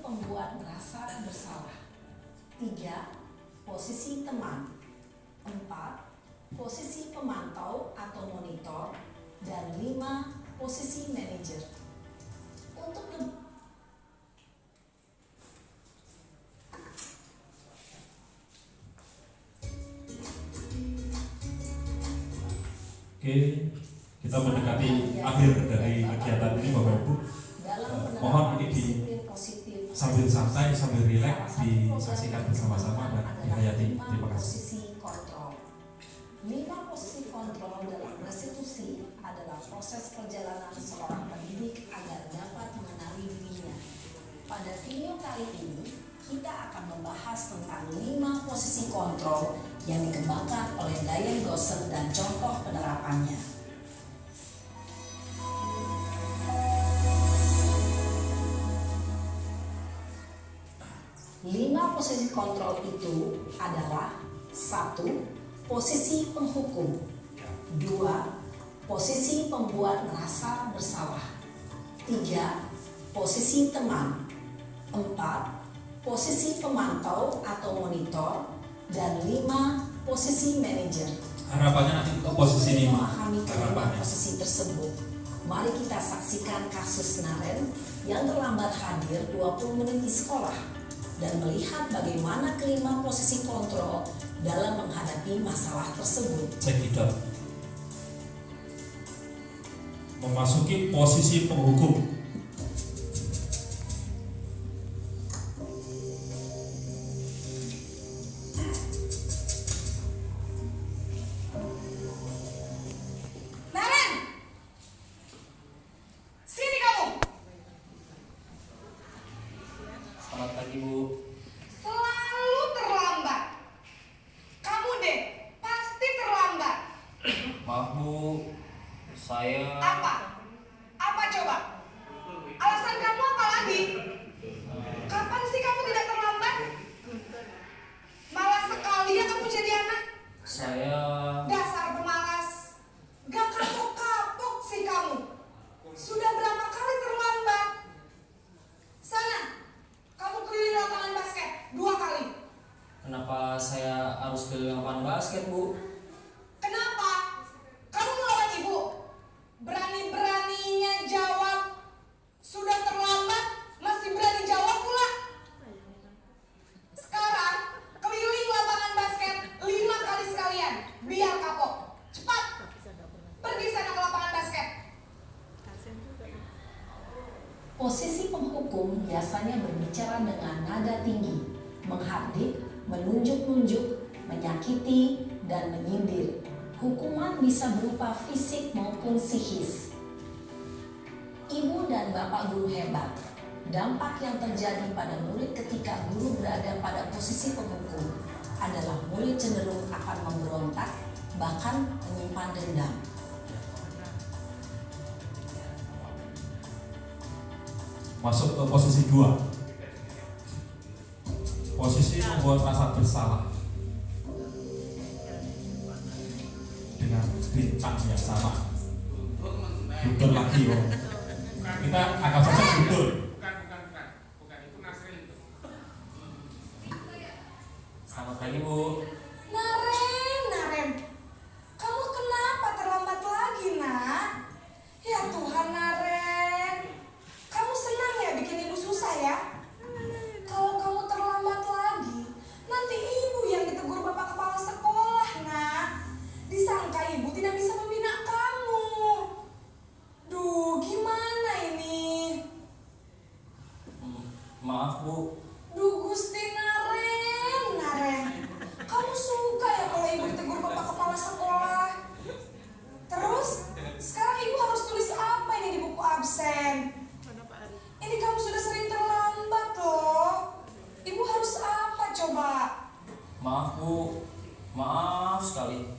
Pembuat rasa bersalah. 3. Posisi teman. 4. Posisi pemantau atau monitor. Dan 5. Posisi manajer. Untuk Oke, kita mendekati akhir dari kegiatan ini Bapak Ibu. Mohon ini di sambil santai, sambil rileks disaksikan bersama-sama dan dihayati. Terima kasih. Posisi kontrol. 5 posisi kontrol dalam restitusi adalah proses perjalanan seorang pendidik agar dapat mengenali dirinya. Pada video kali ini, kita akan membahas tentang 5 posisi kontrol yang dikembangkan oleh Diane Gosset dan contoh penerapannya. 5 posisi kontrol itu adalah 1. Posisi penghukum, 2. Posisi pembuat merasa bersalah, 3. Posisi teman, 4. Posisi pemantau atau monitor, dan 5. Posisi manajer. Harapannya nanti untuk posisi 5. Memahami kelima posisi tersebut, mari kita saksikan kasus Naren yang terlambat hadir 20 menit di sekolah dan melihat bagaimana kelima posisi kontrol dalam menghadapi masalah tersebut. Cekidot. Memasuki posisi penghukum. Naren! Sini kamu! Selamat pagi Bu. Selalu terlambat. Kamu deh, pasti terlambat. Maaf Bu, saya Apa? Apa coba? Alasan kamu apa lagi? Kapan sih kamu tidak terlambat? Malas sekali ya kamu jadi anak. saya Dasar pemalas. Gak kapok-kapok sih kamu. Sudah berapa kali terlambat? Sana, kamu keliling lapangan basket 2 kali. kenapa saya harus keliling lapangan basket Bu? Kenapa? Kamu melawan ibu. Berani-beraninya jawab. Sudah terlambat, masih berani jawab pula. Sekarang, keliling lapangan basket 5 kali sekalian. Biar kapok. Cepat. Pergi sana ke lapangan basket. Posisi penghukum biasanya berbicara dengan nada tinggi, menghardik, menunjuk-nunjuk, menyakiti, dan menyindir. Hukuman bisa berupa fisik maupun psikis. Ibu dan bapak guru hebat. Dampak yang terjadi pada murid ketika guru berada pada posisi penghukum adalah murid cenderung akan memberontak, bahkan menyimpan dendam. Masuk ke posisi 2. Posisi membuat rasa bersalah dengan bintang yang sama. Betul lagi Om. Kita anggap saja betul. Bukan itu Nasrin. Selamat pagi Bu. Naren. Kamu kenapa terlambat lagi, nak? Ya Tuhan, Naren. Kamu senang ya bikin ibu susah ya? Kalau kamu terlambat lagi, nanti ibu yang ditegur bapak kepala sekolah, nak. Disangka ibu tidak bisa membina kamu. Duh, gimana ini? Maaf Bu, Duh, Gusti Naren. Kamu suka ya kalau ibu ditegur bapak kepala sekolah? Terus, sekarang ibu harus tulis apa ini di buku absen? Ini kamu sudah sering terlambat loh. Ibu harus apa coba? maaf Bu, maaf sekali.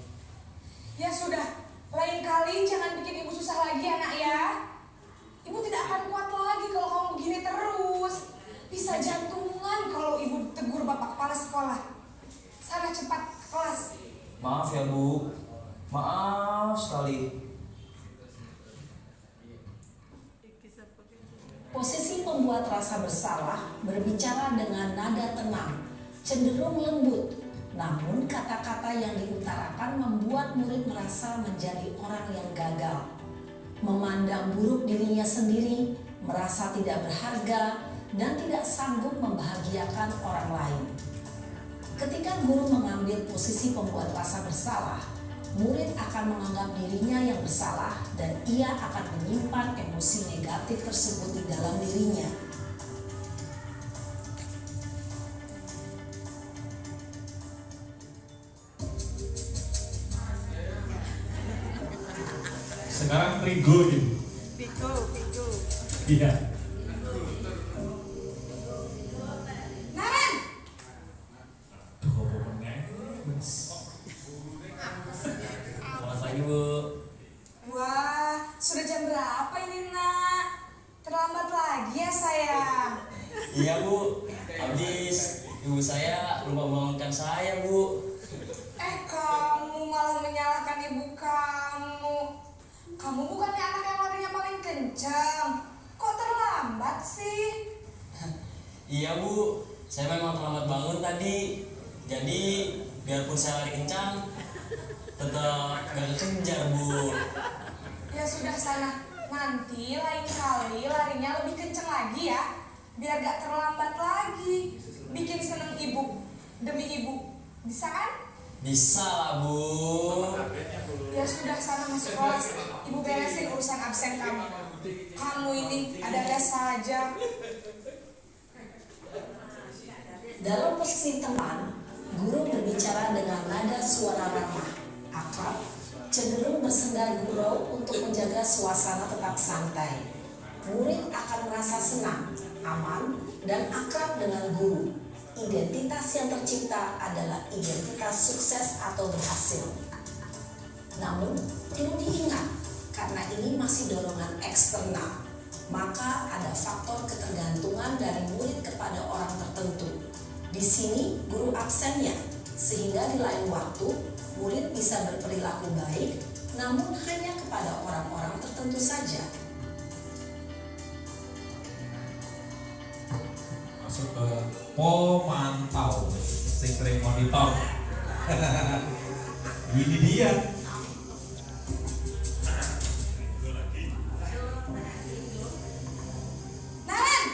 Ya sudah, lain kali jangan bikin ibu susah lagi anak ya. Ibu tidak akan kuat lagi kalau kamu begini terus. Bisa jantungan kalau ibu tegur bapak kepala sekolah. Sana cepat ke kelas. Maaf ya Bu, maaf sekali. Posisi pembuat rasa bersalah berbicara dengan nada tenang, cenderung lembut. Namun kata-kata yang diutarakan membuat murid merasa menjadi orang yang gagal, memandang buruk dirinya sendiri, merasa tidak berharga, dan tidak sanggup membahagiakan orang lain. Ketika guru mengambil posisi pembuat rasa bersalah, murid akan menganggap dirinya yang bersalah dan ia akan menyimpan emosi negatif tersebut di dalam dirinya. Sekarang Trigo nih. Pico. Iya. Naren, Duh, kok meneng? Selamat pagi Bu. wah, sudah jam berapa ini nak? Terlambat lagi ya sayang. Iya Bu, habis ibu saya lupa membangunkan saya Bu. Kamu malah menyalahkan ibu kamu. Kamu bukannya anak yang larinya paling kencang. Kok terlambat sih? Iya Bu, saya memang terlambat bangun tadi. Jadi biarpun saya lari kencang, tetap gak kejar Bu. Ya sudah sana. Nanti lain kali larinya lebih kencang lagi ya. Biar gak terlambat lagi. Bikin seneng ibu. Demi ibu. Bisa kan? Bisa lah Bu. Ya sudah sana masuk kelas. Ibu beresin urusan absen kamu. Kamu ini ada saja. Dalam posisi teman, guru berbicara dengan nada suara ramah, akrab, cenderung bersenda gurau untuk menjaga suasana tetap santai. Murid akan merasa senang, aman, dan akrab dengan guru. Identitas yang tercipta adalah identitas sukses atau berhasil. Namun, perlu diingat, karena ini masih dorongan eksternal, maka ada faktor ketergantungan dari murid kepada orang tertentu. Di sini, guru absennya, sehingga di lain waktu, murid bisa berperilaku baik, namun hanya kepada orang-orang tertentu saja. Masuk ke pemantau, sering monitor. Ini dia. Naren,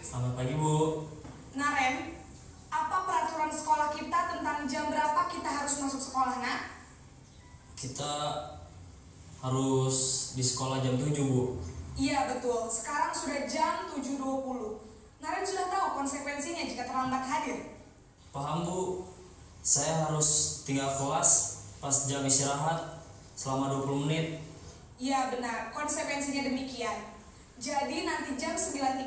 Selamat pagi Bu. Naren, apa peraturan sekolah kita tentang jam berapa kita harus masuk sekolah, nak? Kita harus di sekolah jam 7 Bu. Iya betul, sekarang sudah jam 7.20. Naren sudah tahu konsekuensinya jika terlambat hadir. Paham Bu. Saya harus tinggal kelas pas jam istirahat selama 20 menit. Iya benar, konsekuensinya demikian. Jadi nanti jam 9.30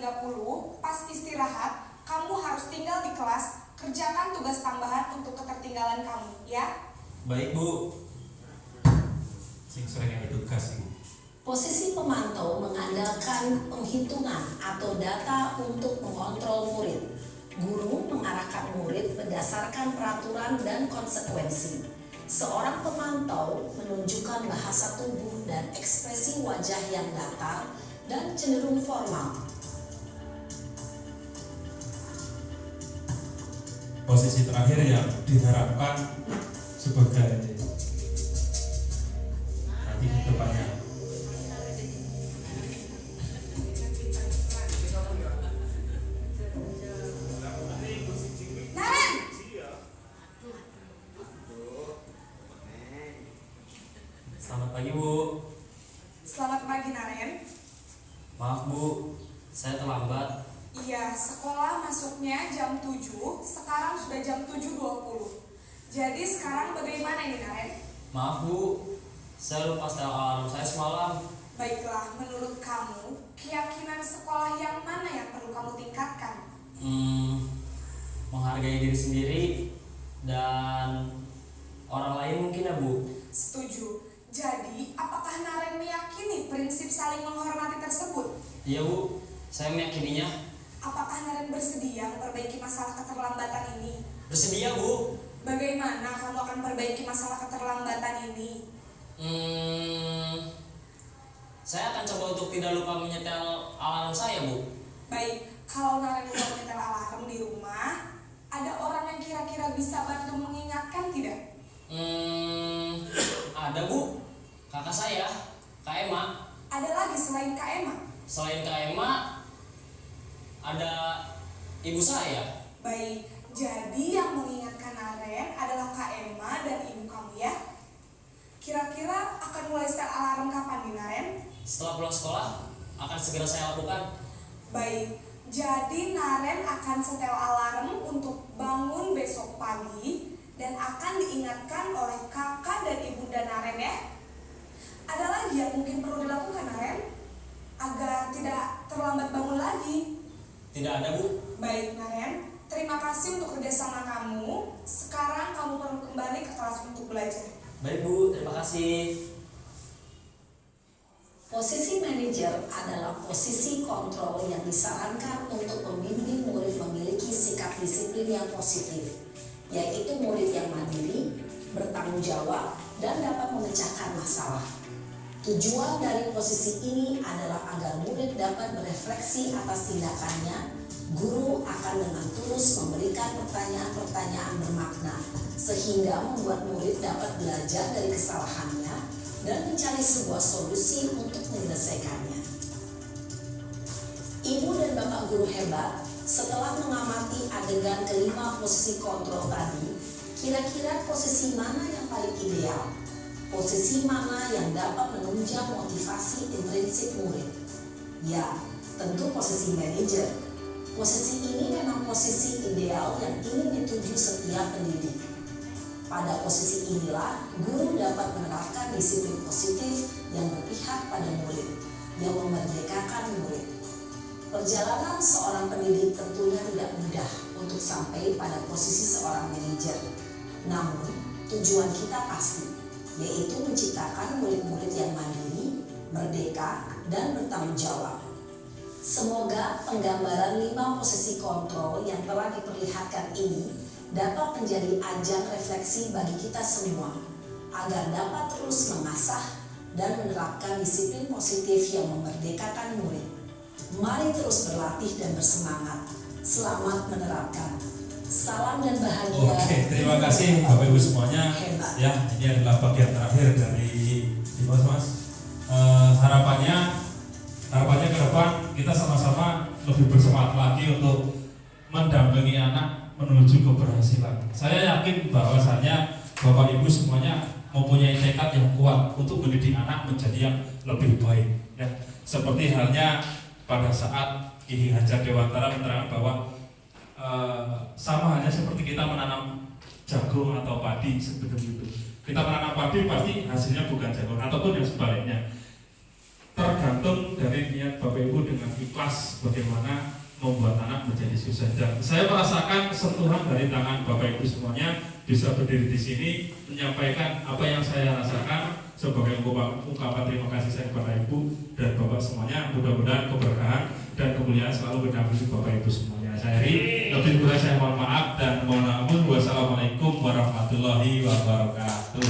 pas istirahat, kamu harus tinggal di kelas, kerjakan tugas tambahan untuk ketertinggalan kamu, ya? Baik Bu. Sing sering ada tugas ini. Posisi pemantau mengandalkan penghitungan atau data untuk mengontrol murid. Guru mengarahkan murid berdasarkan peraturan dan konsekuensi. Seorang pemantau menunjukkan bahasa tubuh dan ekspresi wajah yang datar dan cenderung formal. Posisi terakhir yang diharapkan sebagai nanti di depannya. Naren, Selamat pagi Bu. selamat pagi Naren. Maaf Bu, saya terlambat. Iya, sekolah masuknya jam 7, sekarang sudah jam 7.20. Jadi sekarang bagaimana ini Naren? Maaf Bu, saya lupa setel alarm saya semalam. Baiklah, menurut kamu, keyakinan sekolah yang mana yang perlu kamu tingkatkan? Menghargai diri sendiri dan orang lain mungkin ya Bu. Setuju. Jadi, apakah Naren meyakini prinsip saling menghormati tersebut? Iya Bu, saya meyakininya. Apakah Naren bersedia memperbaiki masalah keterlambatan ini? Bersedia Bu. Bagaimana kamu akan perbaiki masalah keterlambatan ini? Saya akan coba untuk tidak lupa menyetel alarm saya Bu. Baik, kalau Naren lupa menyetel alarm di rumah, ada orang yang kira-kira bisa bantu mengingatkan tidak? Ada Bu, kakak saya, Kak Emma. Ada lagi selain Kak Emma? Selain Kak Emma, ada ibu saya. Baik, Jadi yang mengingatkan Naren adalah Kak Emma dan ibu kamu ya. Kira-kira akan mulai setel alarm kapan nih Naren? Setelah pulang sekolah, akan segera saya lakukan. Baik, jadi Naren akan setel alarm untuk bangun besok pagi dan akan diingatkan oleh kakak dan ibunda Naren ya. Ada lagi yang mungkin perlu dilakukan Naren agar tidak terlambat bangun lagi? Tidak ada, Bu. Baik Naren, terima kasih untuk kerjasama kamu. Sekarang kamu perlu kembali ke kelas untuk belajar. Baik, Bu. Terima kasih. Posisi manajer adalah posisi kontrol yang disarankan untuk membimbing murid memiliki sikap disiplin yang positif, yaitu murid yang mandiri, bertanggung jawab, dan dapat memecahkan masalah. Tujuan dari posisi ini adalah agar murid dapat berefleksi atas tindakannya. Guru akan dengan tulus memberikan pertanyaan-pertanyaan bermakna, sehingga membuat murid dapat belajar dari kesalahannya dan mencari sebuah solusi untuk menyelesaikannya. Ibu dan bapak guru hebat, setelah mengamati adegan kelima posisi kontrol tadi, kira-kira posisi mana yang paling ideal? Posisi mana yang dapat menunjang motivasi intrinsik murid? Ya, tentu posisi manajer. Posisi ini memang posisi ideal yang ingin dituju setiap pendidik. Pada posisi inilah, guru dapat menerapkan disiplin positif yang berpihak pada murid, yang memerdekakan murid. Perjalanan seorang pendidik tentunya tidak mudah untuk sampai pada posisi seorang manajer. Namun, tujuan kita pasti, yaitu menciptakan murid-murid yang mandiri, merdeka, dan bertanggung jawab. Semoga penggambaran 5 posisi kontrol yang telah diperlihatkan ini dapat menjadi ajang refleksi bagi kita semua agar dapat terus mengasah dan menerapkan disiplin positif yang memerdekakan murid. Mari terus berlatih dan bersemangat. Selamat menerapkan. Salam dan bahagia. Oke, terima kasih Bapak Ibu semuanya. Ya, ini adalah bagian terakhir dari Mas. Harapannya ke depan kita sama-sama lebih bersemangat lagi untuk mendampingi anak menuju keberhasilan. Saya yakin bahwasannya Bapak Ibu semuanya mempunyai tekad yang kuat untuk mendidik anak menjadi yang lebih baik. Ya, seperti halnya pada saat Ki Hajar Dewantara menerangkan bahwa sama halnya seperti kita menanam jagung atau padi seperti itu. Kita menanam padi pasti hasilnya bukan jagung ataupun yang sebaliknya. Tergantung dari niat Bapak Ibu dengan ikhlas bagaimana membuat anak menjadi sukses. Dan saya merasakan sentuhan dari tangan Bapak Ibu semuanya bisa berdiri di sini menyampaikan apa yang saya rasakan sebagai ungkapan terima kasih saya kepada Ibu dan Bapak semuanya. Mudah-mudahan keberkahan dan kemuliaan selalu berdampingi Bapak Ibu semuanya. Saya lebih kurang saya mohon maaf dan mohon ampun. Wassalamualaikum warahmatullahi wabarakatuh.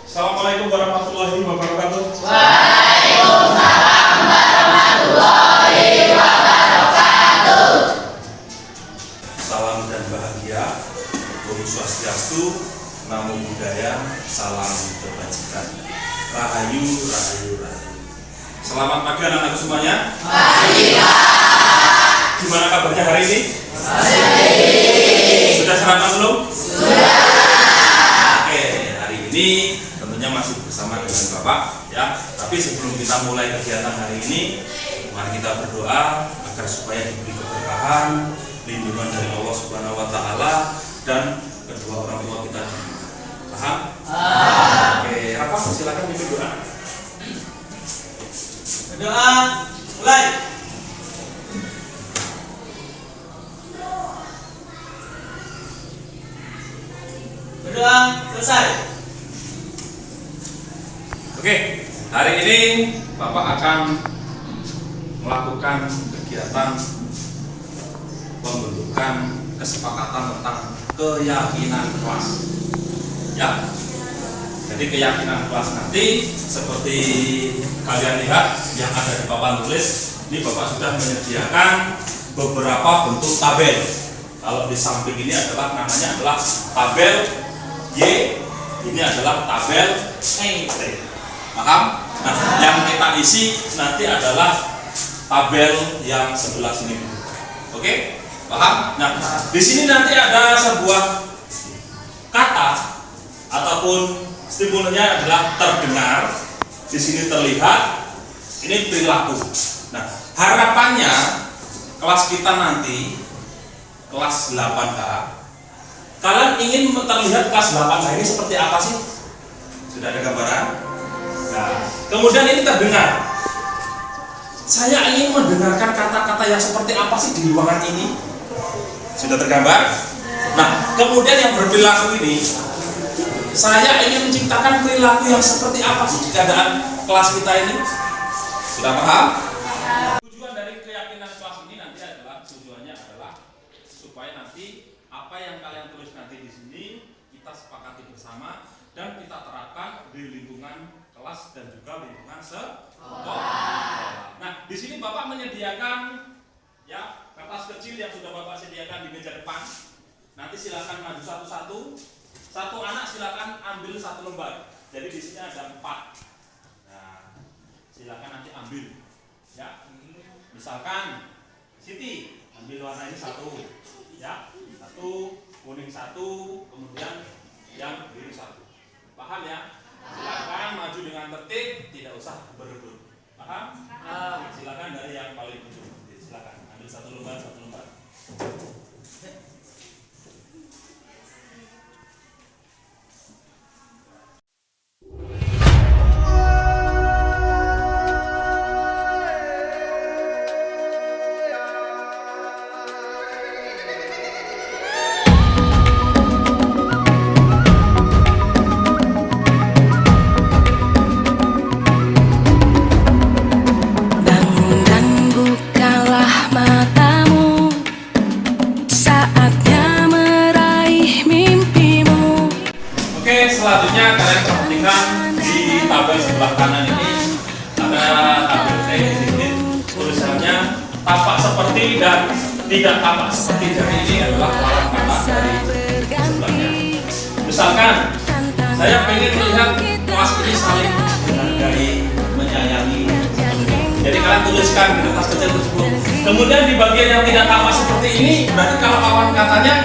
Assalamualaikum warahmatullahi wabarakatuh. Waalaikumsalam warahmatullahi wabarakatuh. Salam dan bahagia, Om Swastiastu, Namo Buddhaya, salam kebajikan. Rahayu, rahayu, rahayu. Selamat pagi anak-anakku semuanya. Pagi. Gimana kabarnya hari ini? Baik. Sudah sarapan belum? Sudah. Oke, hari ini tentunya masih bersama dengan Bapak ya. Tapi sebelum kita mulai kegiatan hari ini, mari kita berdoa agar supaya diberi keberkahan, lindungan dari Allah Subhanahu wa taala dan kedua orang tua kita. Paham? Oke, Rafa silakan pimpin doa. Berdoa mulai. Berdoa selesai. Oke, hari ini Bapak akan melakukan kegiatan pembentukan kesepakatan tentang keyakinan kelas. Ya. Jadi keyakinan kelas nanti seperti kalian lihat yang ada di papan tulis, ini Bapak sudah menyediakan beberapa bentuk tabel. Kalau di samping ini namanya adalah tabel Y, ini adalah tabel T. Paham? Nah, yang kita isi nanti adalah tabel yang sebelah sini. Oke? Paham? Nah, di sini nanti ada sebuah kata ataupun stimulannya adalah terdengar. Di sini terlihat, ini perilaku. Nah, harapannya kelas kita nanti kelas 8H, kalian ingin terlihat kelas 8H ini seperti apa sih? Sudah ada gambaran? Nah, kemudian ini terdengar. Saya ingin mendengarkan kata-kata yang seperti apa sih di ruangan ini? Sudah tergambar? Nah, kemudian yang berperilaku ini, saya ingin menciptakan perilaku yang seperti apa sih di keadaan kelas kita ini? Sudah paham? Tujuan dari keyakinan kelas ini nanti adalah supaya nanti apa yang kalian tulis nanti di sini kita sepakati bersama dan kita terapkan di lingkungan kelas dan juga lingkungan sekolah. Nah, di sini Bapak menyediakan ya kertas kecil yang sudah Bapak sediakan di meja depan. Nanti silakan maju satu-satu. Satu anak silakan ambil satu lembar. Jadi di sini ada 4. Nah, silakan nanti ambil. Ya. Misalkan Siti ambil warna ini 1. Ya. 1, kuning 1, kemudian yang biru 1. Paham ya? Silakan maju dengan tertib, tidak usah berebut. Paham? Silakan dari yang paling ujung. Silakan ambil satu lembar. Selanjutnya kalian perhatikan di tabel sebelah kanan ini ada tabel T sedikit tulisannya tampak seperti dan tidak tampak seperti. Jadi ini adalah lawan kata dari sebelahnya. Misalkan saya pengen melihat kelas ini saling menghargai, menyayangi. Jadi kalian tuliskan di kertas kecil tersebut. Kemudian di bagian yang tidak tampak seperti ini, berarti kalau lawan katanya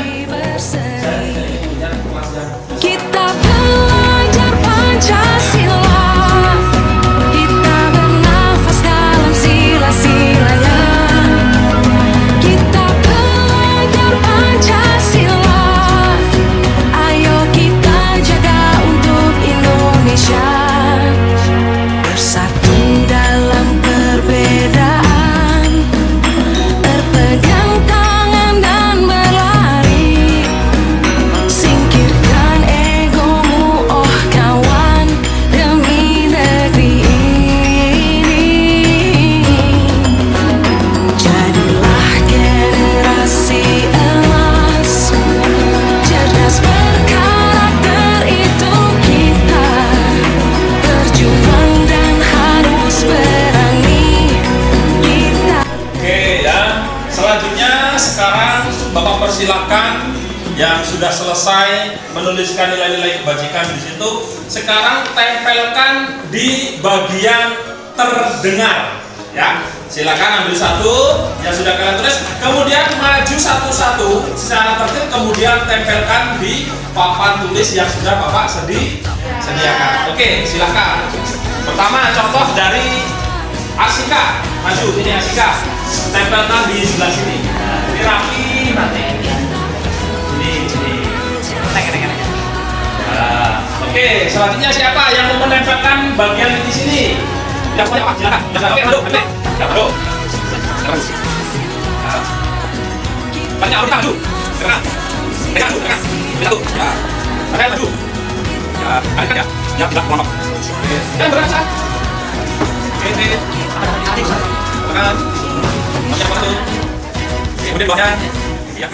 saya tidak ingin melihat kelas yang kita belajar Pancasila, kita bernafas dalam sila-silanya. Kita belajar Pancasila, ayo kita jaga untuk Indonesia. Bersatu dalam perbedaan, berpegang tangan dan berlari. Singkirkan egomu, oh kawan, demi negeri ini. Jadilah generasi emas, cerdas berkarakter itu kita. Berjuang dan harus berani kita. Oke ya, selanjutnya sekarang Bapak persilakan yang sudah selesai menuliskan nilai-nilai kebajikan di situ. Sekarang tempelkan di bagian terdengar. Ya, silakan ambil satu yang sudah kalian tulis. Kemudian maju satu-satu secara tertib. Kemudian tempelkan di papan tulis yang sudah Bapak sediakan. Oke, silakan. Pertama contoh dari Asika. Maju sini Asika. Tempelkan di sebelah sini. Ini rapi nanti. Oke, selanjutnya siapa yang mau menempelkan bagian di sini? Yang punya apa? Silakan. Oke, maju. Maju. Banyak orang maju. Gerak. Maju. Satu. Ya. Ada maju. Ya, ada ya. Ya, tidak kelompok. Dan berasa. Oke. Tekan. Masih satu. Kemudian bawahnya. Ya.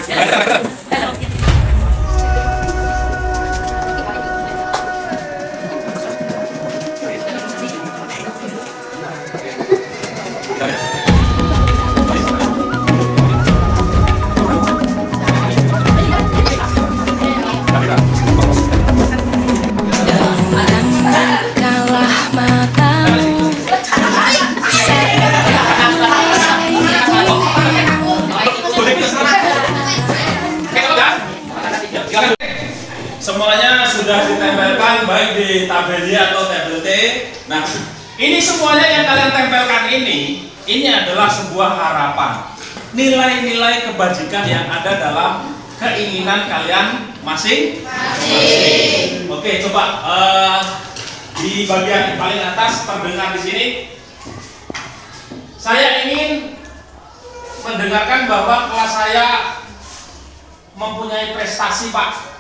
di tabel atau tabel T. Nah, ini semuanya yang kalian tempelkan ini adalah sebuah harapan. Nilai-nilai kebajikan yang ada dalam keinginan kalian masing-masing. Oke, coba di bagian paling atas terdengar di sini. Saya ingin mendengarkan bahwa kelas saya mempunyai prestasi, Pak.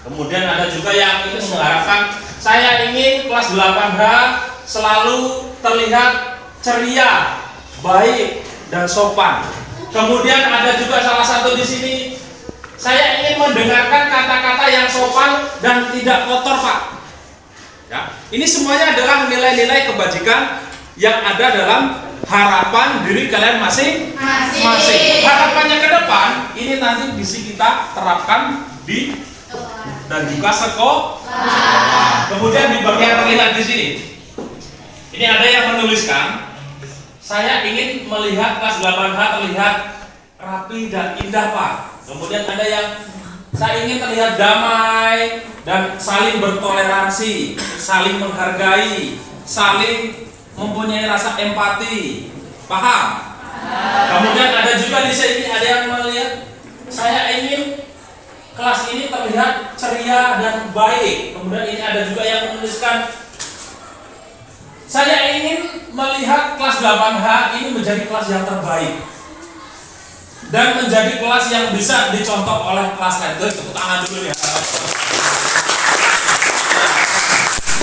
Kemudian ada juga yang ingin mengharapkan saya ingin kelas 8H selalu terlihat ceria, baik dan sopan. Kemudian ada juga salah satu di sini, saya ingin mendengarkan kata-kata yang sopan dan tidak kotor, Pak. Ya, ini semuanya adalah nilai-nilai kebajikan yang ada dalam harapan diri kalian masing-masing. Harapannya ke depan ini nanti bisa kita terapkan di dan juga sekolah. Kemudian di bagian terlihat di sini, ini ada yang menuliskan, saya ingin melihat kelas 8H terlihat rapi dan indah, Pak. Kemudian ada yang saya ingin terlihat damai dan saling bertoleransi, saling menghargai, saling mempunyai rasa empati. Paham? Kemudian ada juga di sini ada yang melihat saya ingin kelas ini terlihat ceria dan baik. Kemudian ini ada juga yang menuliskan saya ingin melihat kelas 8H ini menjadi kelas yang terbaik dan menjadi kelas yang bisa dicontoh oleh kelas lain. Tepuk tangan dulu ya.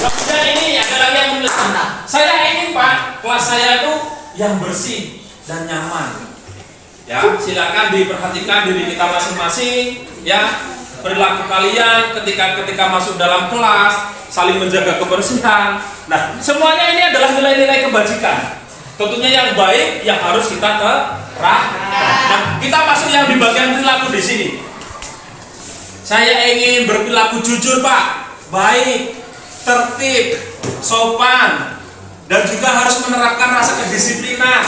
Kemudian ini ada lagi yang menuliskan, saya ingin, Pak, kelas saya itu yang bersih dan nyaman. Ya, silakan diperhatikan diri kita masing-masing. Ya, perilaku kalian ketika masuk dalam kelas, saling menjaga kebersihan. Nah, semuanya ini adalah nilai-nilai kebajikan. Tentunya yang baik yang harus kita terapkan. Nah, kita masuk yang di bagian perilaku di sini. Saya ingin berperilaku jujur, Pak, baik, tertib, sopan, dan juga harus menerapkan rasa kedisiplinan.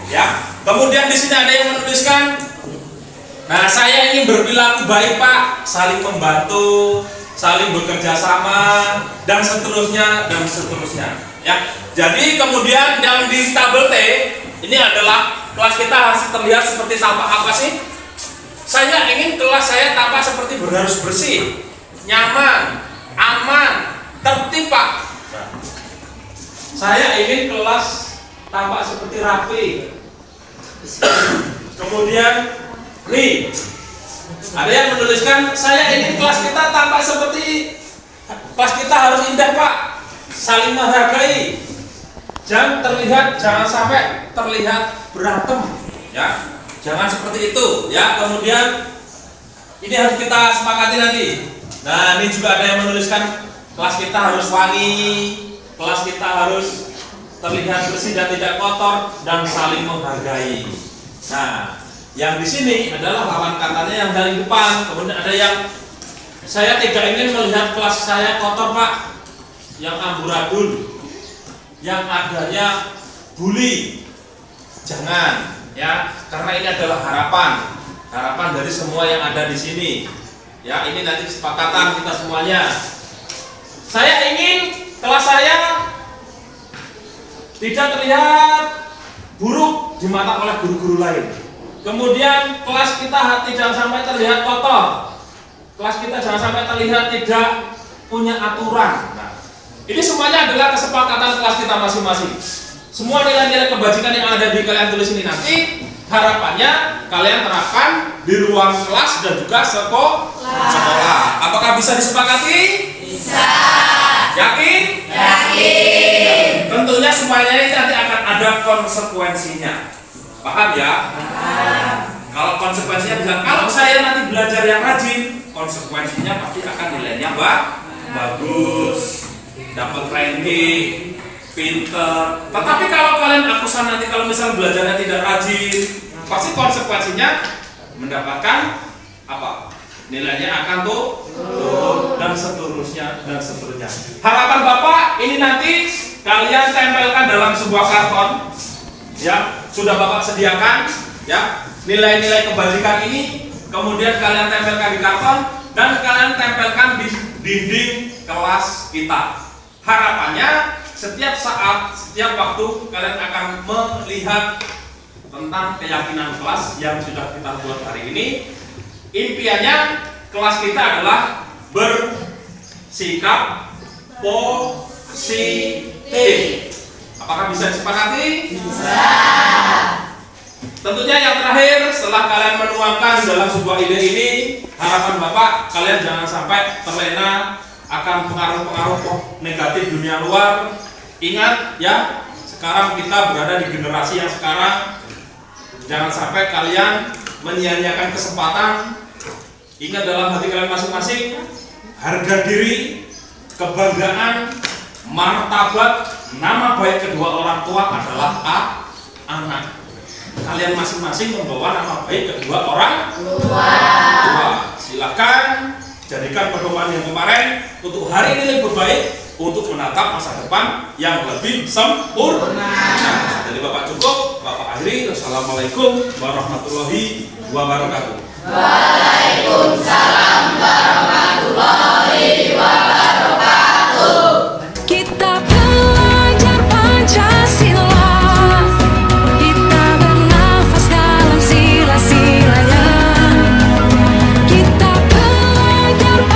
Ya. Kemudian di sini ada yang menuliskan, nah, saya ingin berperilaku baik, Pak, saling membantu, saling bekerja sama, dan seterusnya dan seterusnya. Ya. Jadi kemudian yang di tabel T ini adalah kelas kita harus terlihat seperti apa sih? Saya ingin kelas saya tampak seperti harus bersih, nyaman, aman, tertib, Pak. Nah, saya ingin kelas tampak seperti rapi. Kemudian nih ada yang menuliskan saya ingin kelas kita tampak seperti kelas kita harus indah, Pak, saling menghargai, jangan sampai terlihat berantem, ya, jangan seperti itu, ya. Kemudian ini harus kita sepakati nanti. Nah, ini juga ada yang menuliskan kelas kita harus wangi, kelas kita harus terlihat bersih dan tidak kotor dan saling menghargai. Nah, yang di sini adalah lawan katanya yang dari depan. Kemudian ada yang saya tidak ingin melihat kelas saya kotor, Pak, yang amburadul, yang adanya bully. Jangan, ya, karena ini adalah harapan dari semua yang ada di sini. Ya, ini nanti kesepakatan kita semuanya. Saya ingin kelas saya tidak terlihat buruk di mata oleh guru-guru lain. Kemudian kelas kita jangan sampai terlihat kotor. Kelas kita jangan sampai terlihat tidak punya aturan. Nah, ini semuanya adalah kesepakatan kelas kita masing-masing. Semua nilai-nilai kebajikan yang ada di kalian tulis ini nanti harapannya kalian terapkan di ruang kelas dan juga sekolah. Apakah bisa disepakati? Bisa. Yakin? Yakin. Tentunya semuanya ini nanti akan ada konsekuensinya. Paham ya? Paham. Kalau konsekuensinya bisa, kalau saya nanti belajar yang rajin, konsekuensinya pasti akan nilainya bagus, dapat ranking, pinter. Tetapi kalau kalian akusan nanti kalau misal belajarnya tidak rajin, pasti konsekuensinya mendapatkan apa? Nilainya akan turun dan seterusnya dan seterusnya. Harapan Bapak ini nanti kalian tempelkan dalam sebuah karton, ya, sudah Bapak sediakan, ya, nilai-nilai kebajikan ini, kemudian kalian tempelkan di karton dan kalian tempelkan di dinding kelas kita. Harapannya setiap saat, setiap waktu kalian akan melihat tentang keyakinan kelas yang sudah kita buat hari ini. Impiannya kelas kita adalah bersikap positif. Apakah bisa disepakati? Bisa. Tentunya yang terakhir, setelah kalian menuangkan dalam sebuah ide ini, harapan Bapak kalian jangan sampai terlena akan pengaruh-pengaruh negatif dunia luar. Ingat ya, sekarang kita berada di generasi yang sekarang. Jangan sampai kalian menyia-nyiakan kesempatan. Ingat dalam hati kalian masing-masing, harga diri, kebanggaan, martabat, nama baik kedua orang tua adalah anak. Kalian masing-masing membawa nama baik kedua orang tua. Silakan jadikan pedoman yang kemarin untuk hari ini lebih baik, untuk menatap masa depan yang lebih sempurna. Dari Bapak cukup, Bapak akhiri. Wassalamualaikum warahmatullahi wabarakatuh. Waalaikumsalam warahmatullahi wabarakatuh.